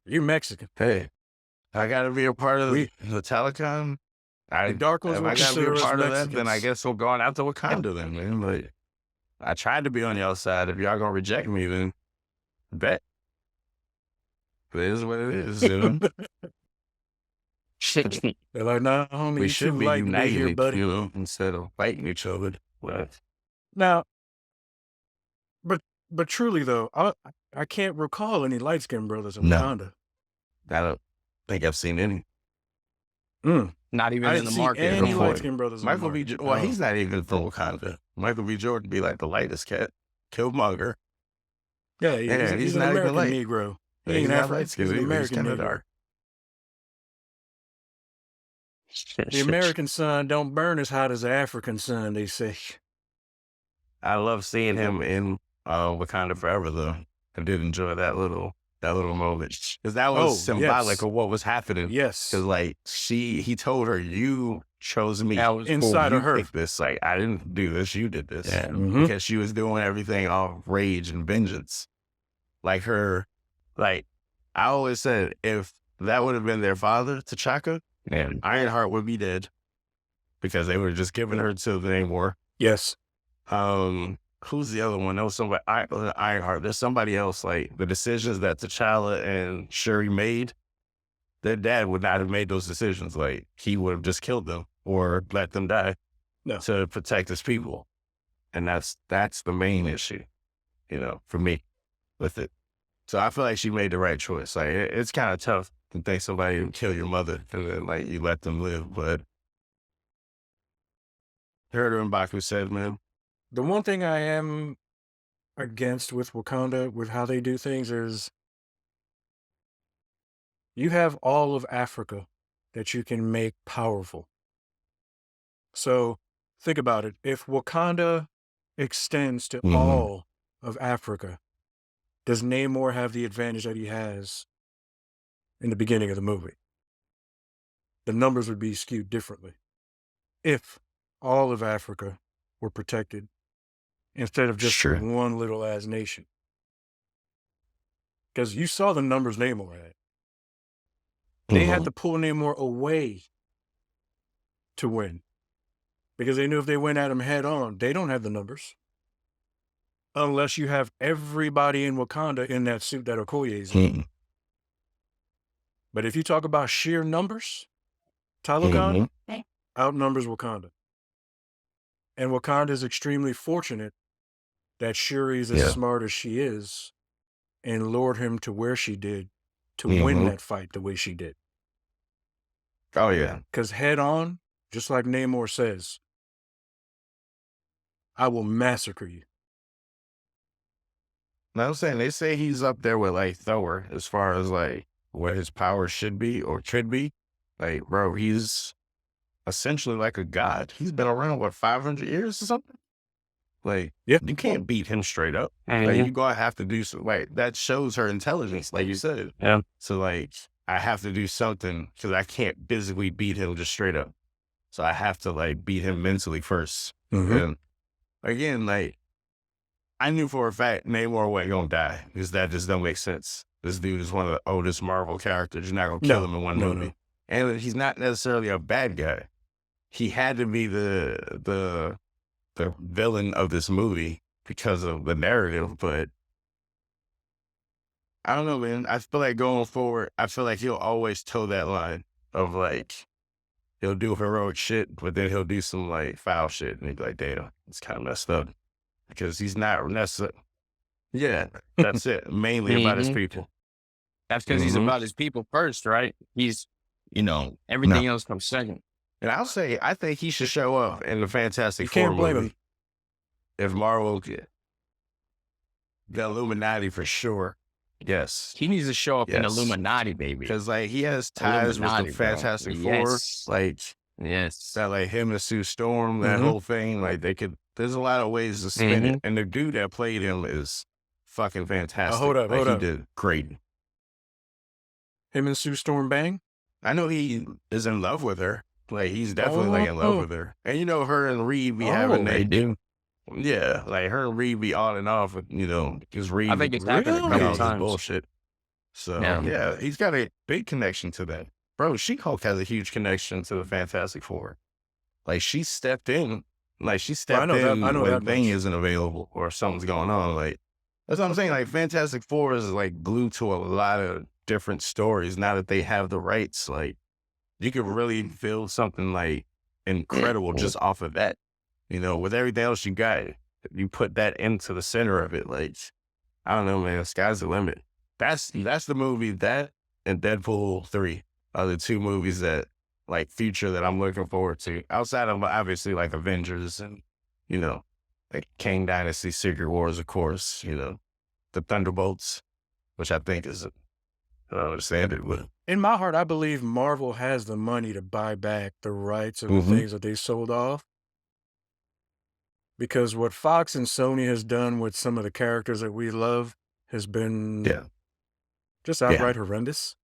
S1: you Mexican.
S2: Hey, I got to be a part of
S1: We-
S2: the Telecom.
S1: The dark ones
S2: If
S1: will
S2: I got to be
S1: consider
S2: a
S1: us
S2: part of that,
S1: Mexicans.
S2: then I guess we're going out to Wakanda then, man. Like, I tried to be on y'all side. If y'all gonna reject me, then bet. But it is what it is, you know.
S1: They're like, nah, homie,
S2: We
S1: you
S2: should
S1: too
S2: be
S1: light to be here,
S2: united,
S1: buddy.
S2: you know, instead of fighting each other. But
S1: Now, but truly though, I can't recall any light skinned brothers in
S2: No.
S1: Wakanda.
S2: I don't think I've seen any.
S3: Not even
S1: I
S3: in
S1: didn't
S3: the
S1: see
S3: market.
S1: any
S2: Good
S1: light
S2: point.
S1: skinned brothers.
S2: Michael
S1: in
S2: B.
S1: the market.
S2: Well, he's not even from Wakanda. Michael B. Jordan be like the lightest cat. Killmonger.
S1: Yeah,
S2: Yeah,
S1: he's
S2: he's
S1: an
S2: not even
S1: American
S2: light.
S1: Negro. He
S2: He's
S1: ain't
S2: not
S1: African.
S2: light
S1: He's
S2: skinned
S1: an
S2: either. He's
S1: American
S2: kind of
S1: Negro.
S2: dark.
S1: The American sun don't burn as hot as the African sun, they say.
S2: I love seeing him in Wakanda Forever, though. I did enjoy that little moment, because that was symbolic
S1: yes.
S2: of what was happening.
S1: Yes.
S2: Because like he told her, "You chose me.
S3: That was
S1: Inside
S2: you
S1: of her.
S2: picked this. Like I didn't do this. You did this."
S3: Yeah.
S2: Because she was doing everything off rage and vengeance. Like her, like I always said, if that would have been their father, T'Chaka,
S3: Man.
S2: Ironheart would be dead, because they would have just given her to the Namor.
S1: Yes.
S2: Who's the other one? There was somebody, Ironheart. There's somebody else. Like the decisions that T'Challa and Shuri made, their dad would not have made those decisions. Like he would have just killed them or let them die to protect his people. And that's the main issue, you know, for me with it. So I feel like she made the right choice. Like it's kind of tough to think somebody would kill your mother and then like you let them live. But heard her in Baku said, man,
S1: The one thing I am against with Wakanda, with how they do things, is you have all of Africa that you can make powerful. So think about it. If Wakanda extends to all of Africa, does Namor have the advantage that he has in the beginning of the movie? The numbers would be skewed differently if all of Africa were protected instead of just one little ass nation. Because you saw the numbers Namor had. They had to pull Namor away to win. Because they knew if they went at him head on, they don't have the numbers. Unless you have everybody in Wakanda in that suit that Okoye's in. But if you talk about sheer numbers, Talokan outnumbers Wakanda. And Wakanda is extremely fortunate that Shuri is as smart as she is and lured him to where she did to win
S2: Mm-hmm.
S1: that fight the way she did.
S2: Oh yeah.
S1: Because head on, just like Namor says, I will massacre you.
S2: No, I'm saying they say he's up there with like Thor as far as like what his power should be or could be. Like, bro, he's essentially like a god. He's been around what 500 years or something. Like,
S1: Yeah.
S2: you can't beat him straight up. Like, you gotta have to do some. Like, that shows her intelligence, like you said.
S3: Yeah.
S2: So like, I have to do something because I can't physically beat him just straight up. So I have to like beat him mentally first.
S1: Mhm.
S2: And again, like, I knew for a fact Namor wasn't gonna die because that just don't make sense. This dude is one of the oldest Marvel characters. You're not gonna kill him in one movie. And he's not necessarily a bad guy. He had to be the villain of this movie because of the narrative, but I don't know, man. I feel like going forward, I feel like he'll always toe that line of like, he'll do heroic shit, but then he'll do some like foul shit. And he'll be like, damn, it's kind of messed up. Because he's not necessarily, yeah, that's it. Mainly about his people.
S3: That's because he's about his people first, right? He's, everything else comes second.
S2: And I'll say, I think he should show up in the Fantastic
S1: You
S2: Four
S1: can't blame
S2: movie.
S1: him.
S2: If Marvel could. The Illuminati for sure. Yes.
S3: He needs to show up in
S2: Yes.
S3: Illuminati, baby.
S2: Because like he has ties with
S3: Illuminati,
S2: the
S3: bro.
S2: Fantastic Four.
S3: Yes.
S2: Like
S3: Yes.
S2: that, like him and Sue Storm, that
S1: Mhm.
S2: whole thing. Like they could, there's a lot of ways to spin it. And the dude that played him is fucking fantastic.
S1: hold up,
S2: Like,
S1: hold
S2: he
S1: up.
S2: did great.
S1: Him and Sue Storm bang?
S2: I know he is in love with her. Like he's definitely like in love with her. And her and Reed be having
S3: they
S2: that.
S3: do.
S2: Yeah, like her and Reed be on and off with, because Reed
S3: I think it's happened a couple
S2: causes
S3: times.
S2: bullshit. So
S3: Yeah.
S2: yeah, he's got a big connection to that. Bro, She-Hulk has a huge connection to the Fantastic Four. Like she stepped in, like she stepped
S1: know that-
S2: in
S1: I know
S2: when
S1: that
S2: Thing
S1: much.
S2: isn't available or something's going on. Like that's what I'm saying. Like Fantastic Four is like glued to a lot of different stories. Now that they have the rights, like you could really build something like incredible just off of that. With everything else you got, you put that into the center of it. Like, I don't know, man, the sky's the limit. That's the movie, that and Deadpool 3 are the two movies that, like, future that I'm looking forward to. Outside of, obviously, like, Avengers and, like, Kang Dynasty, Secret Wars, of course, the Thunderbolts, which I think is, I don't understand it, but
S1: In my heart, I believe Marvel has the money to buy back the rights of the things that they sold off. Because what Fox and Sony has done with some of the characters that we love has been just outright horrendous.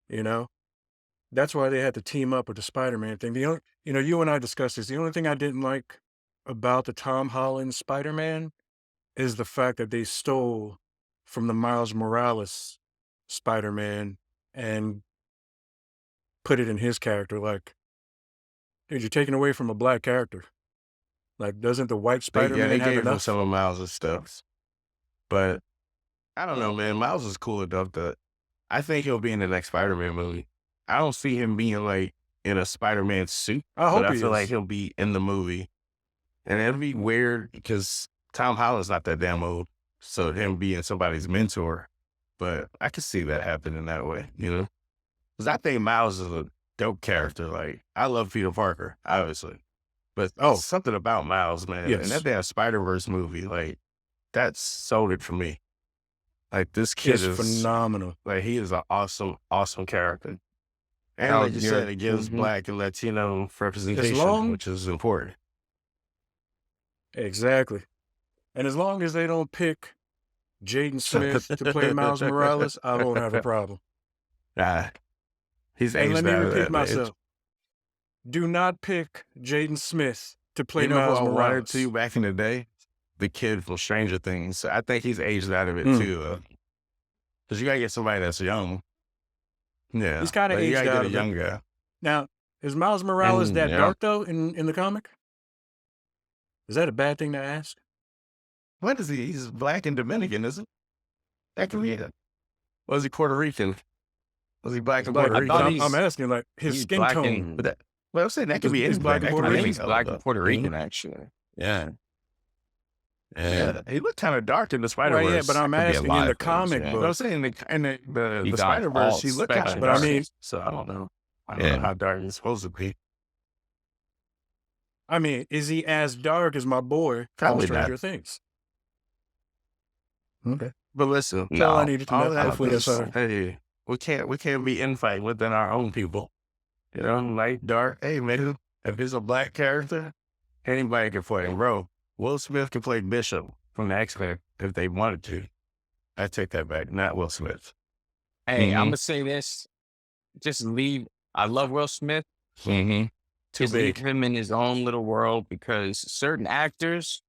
S1: That's why they had to team up with the Spider-Man thing. The only, you and I discussed this. The only thing I didn't like about the Tom Holland Spider-Man is the fact that they stole from the Miles Morales Spider-Man and put it in his character. Like, dude, you're taking away from a black character. Like, doesn't the white Spider-Man
S2: they
S1: have
S2: gave him
S1: enough?
S2: some of Miles' stuff. But I don't know, man. Miles is cool enough that I think he'll be in the next Spider-Man movie. I don't see him being like in a Spider-Man suit.
S1: I hope
S2: but I
S1: he
S2: feel
S1: is.
S2: like he'll be in the movie. And it'll be weird because Tom Holland's not that damn old. So him being somebody's mentor. But I could see that happening that way, Because I think Miles is a dope character. Like, I love Peter Parker, obviously. But something about Miles, man.
S1: Yes.
S2: And that damn Spider-Verse movie, like, that sold it for me. Like, this kid
S1: It's
S2: is
S1: phenomenal.
S2: like, he is an awesome, awesome character. And
S3: Oh,
S2: like you said,
S3: yeah.
S2: it gives Black and Latino representation,
S1: long-
S2: which is important.
S1: Exactly. And as long as they don't pick Jaden Smith to play Miles Morales, I won't have a problem.
S2: Nah, he's
S1: And
S2: aged
S1: let me
S2: out of
S1: repeat
S2: that, man.
S1: myself. Do not pick Jaden Smith to play
S2: You know
S1: Miles
S2: who I wanted
S1: Morales.
S2: to back in the day? The kid from Stranger Things. So I think he's aged out of it too. Because you gotta get somebody that's young. Yeah,
S1: He's kinda
S2: like, you
S1: aged
S2: gotta
S1: out
S2: get a
S1: of it.
S2: young guy.
S1: Now, is Miles Morales that
S3: yeah.
S1: dark, though, in the comic? Is that a bad thing to ask?
S2: What is he? He's Black and Dominican, isn't he? That could be it. Was he Puerto Rican? Was he Black and Puerto
S1: Like,
S2: Rican?
S3: thought
S1: I'm,
S3: he's-
S1: I'm asking, like, his
S3: he's
S1: skin
S3: black
S1: tone.
S3: and-
S2: But that, well, I'm saying that could be
S1: He's
S2: any
S1: Black and
S2: That
S1: Puerto
S2: could be
S3: I think
S2: any
S3: he's
S2: color,
S3: Black
S2: though.
S3: and Puerto Rican, actually. Yeah.
S2: Yeah, he looked kind of dark in the Spider
S1: Well,
S2: Verse.
S1: yeah, but I'm
S3: Could be a
S1: asking in
S3: lot
S1: the
S3: of things,
S1: comic
S3: yeah.
S2: I'm
S1: book.
S2: saying the
S3: You got
S2: Spider Verse,
S3: all
S2: he looked kind of
S3: spectrum.
S1: But I
S2: dark.
S1: mean,
S2: So I don't know. I don't
S3: Yeah.
S2: know how dark he's supposed to be.
S1: is he as dark as my boy from
S2: Probably
S1: Stranger
S2: not.
S1: Things? Okay.
S2: But listen,
S1: That's all I
S3: No.
S1: needed to
S2: all
S1: know.
S2: that
S1: Hopefully that's
S2: is,
S1: all right.
S2: hey, we can't be infighting within our own people. You know, light, dark. Hey, man, if he's a black character, anybody can play him, bro. Will Smith can play Bishop from the X-Men if they wanted to. I take that back. Not Will Smith.
S3: Hey, I'm gonna say this. Just leave. I love Will Smith.
S2: Mm-hmm. Too
S3: Just leave
S2: big.
S3: him in his own little world because certain actors,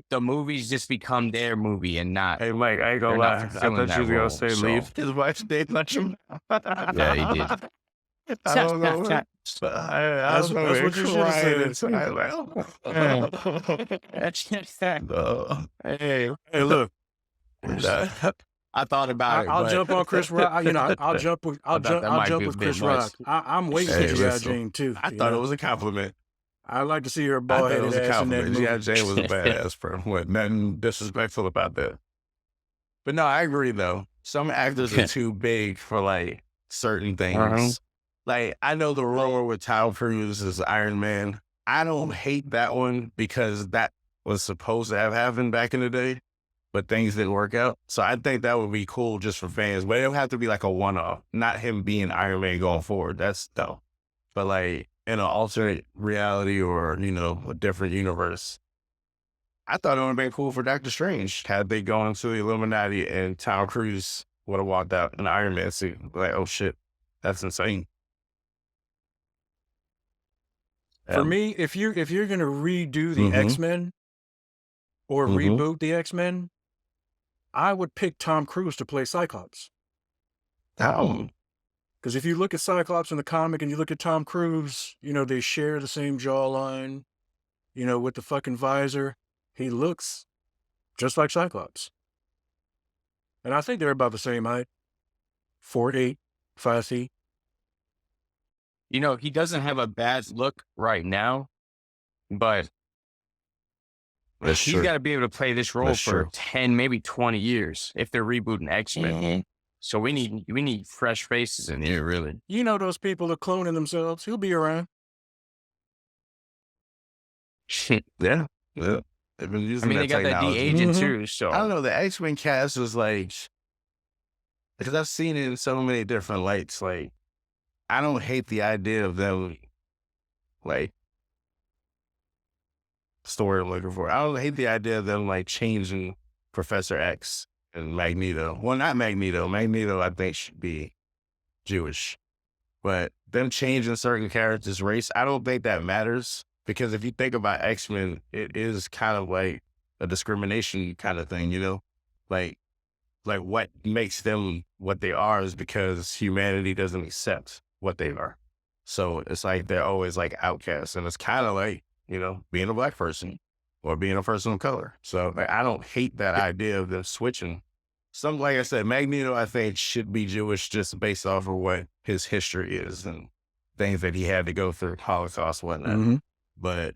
S3: the movies just become their movie and not.
S2: Hey, Mike, I ain't gonna
S3: They're
S2: lie.
S3: not
S2: I
S3: fulfilling
S2: thought you
S3: that
S2: was gonna
S3: role.
S2: say leave his wife's date lunch him.
S3: Yeah, he did.
S2: I don't know. But I
S1: That's
S2: was over
S1: what
S2: here
S1: you should have
S2: crying
S1: said.
S2: inside. Hey,
S1: Hey, look,
S3: I thought about it,
S1: I'll
S3: but
S1: jump on Chris Rock. I'll jump with
S3: I thought that might be a bit
S1: Chris
S3: much.
S1: Rock. I'm waiting
S2: Hey,
S1: for G.I.
S2: listen,
S1: Jane too.
S2: I thought it was a compliment.
S1: I like to see her
S2: I
S1: bald
S2: thought it
S1: headed
S2: was a
S1: ass in that
S2: compliment.
S1: movie.
S2: G.I. Jane was a badass for what? Nothing disrespectful about that. But no, I agree though. Some actors are too big for like certain things. Like I know the role with Tom Cruise as Iron Man. I don't hate that one because that was supposed to have happened back in the day, but things didn't work out. So I think that would be cool just for fans, but it would have to be like a one-off, not him being Iron Man going forward. That's dope. But like in an alternate reality or, you know, a different universe, I thought it would have been cool for Doctor Strange had they gone to the Illuminati and Tom Cruise would have walked out in an Iron Man suit. Like, oh shit, that's insane.
S1: For me, if you're gonna redo the
S2: Mhm.
S1: X-Men or
S2: Mhm.
S1: reboot the X-Men, I would pick Tom Cruise to play Cyclops. Because if you look at Cyclops in the comic and you look at Tom Cruise, you know, they share the same jawline, you know, with the fucking visor. He looks just like Cyclops. And I think they're about the same height. 4'8", 5 feet.
S3: you know, he doesn't have a bad look right now, but
S2: That's
S3: he's
S2: true.
S3: got to be able to play this role
S2: That's
S3: for
S2: true.
S3: 10, maybe 20 years if they're rebooting X-Men.
S2: Mhm.
S3: So we need fresh faces in here, really.
S1: You know those people are cloning themselves. He'll be around.
S2: Yeah. Yeah. They've been
S3: I
S2: using
S3: mean, they
S2: that
S3: got that
S2: technology.
S3: de-aging
S1: Mhm.
S3: too, so
S2: I don't know. The X-Men cast was like, because I've seen it in so many different lights. Like, I don't hate the idea of them, like, story I'm looking for. I don't hate the idea of them, like, changing Professor X and Magneto. Well, not Magneto. Magneto, I think, should be Jewish. But them changing certain characters' race, I don't think that matters. Because if you think about X-Men, it is kind of like a discrimination kind of thing, you know? Like what makes them what they are is because humanity doesn't accept what they are. So it's like they're always like outcasts. And it's kind of like, you know, being a black person or being a person of color. So like, I don't hate that idea of them switching. Some, like I said, Magneto, I think, should be Jewish just based off of what his history is and things that he had to go through, Holocaust, whatnot.
S1: Mm-hmm.
S2: But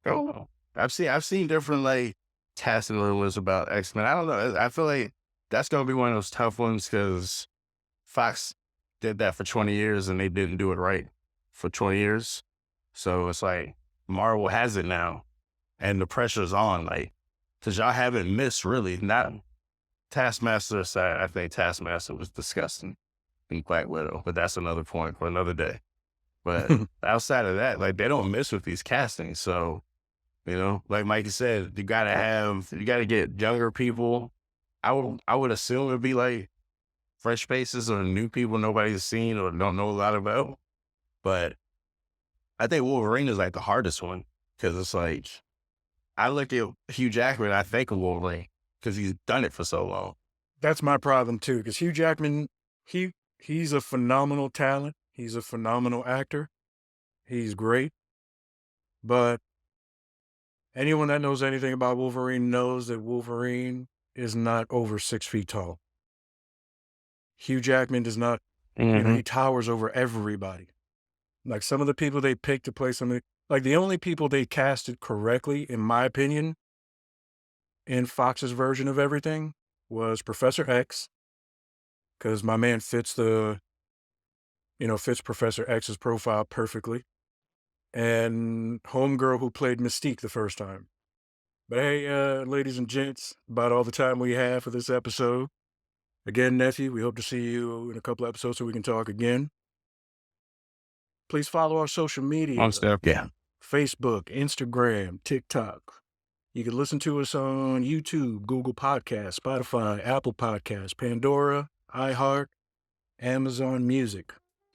S2: I don't know. I've seen different like casting rumors about X-Men. I don't know. I feel like that's gonna be one of those tough ones because Fox did that for 20 years and they didn't do it right for 20 years. So it's like Marvel has it now, and the pressure's on. Like, because y'all haven't missed really. Not Taskmaster aside, I think Taskmaster was disgusting in Black Widow, but that's another point for another day. But outside of that, like they don't miss with these castings. So, you know, like Mikey said, you gotta get younger people. I would assume it'd be like fresh faces or new people nobody's seen or don't know a lot about. But I think Wolverine is like the hardest one because it's like I look at Hugh Jackman, I think of Wolverine because he's done it for so long.
S1: That's my problem too, because Hugh Jackman, he's a phenomenal talent. He's a phenomenal actor. He's great. But anyone that knows anything about Wolverine knows that Wolverine is not over 6 feet tall. Hugh Jackman does not, you know, he towers over everybody. Like some of the people they picked to play some of Like, the only people they casted correctly, in my opinion, in Fox's version of everything was Professor X, because my man fits fits Professor X's profile perfectly, and Homegirl who played Mystique the first time. But hey, ladies and gents, about all the time we have for this episode. Again, Nephew, we hope to see you in a couple episodes so we can talk again. Please follow our social media.
S3: On stuff.
S2: Yeah.
S1: Facebook, Instagram, TikTok. You can listen to us on YouTube, Google Podcasts, Spotify, Apple Podcasts, Pandora, iHeart, Amazon Music.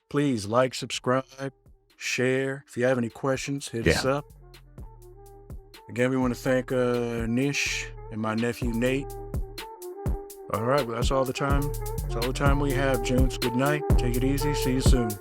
S1: Please like, subscribe, share. If you have any questions, hit us up. Again, we want to thank NISH and my nephew Nate. All right, well, that's all the time. That's all the time we have, gents. Good night. Take it easy. See you soon.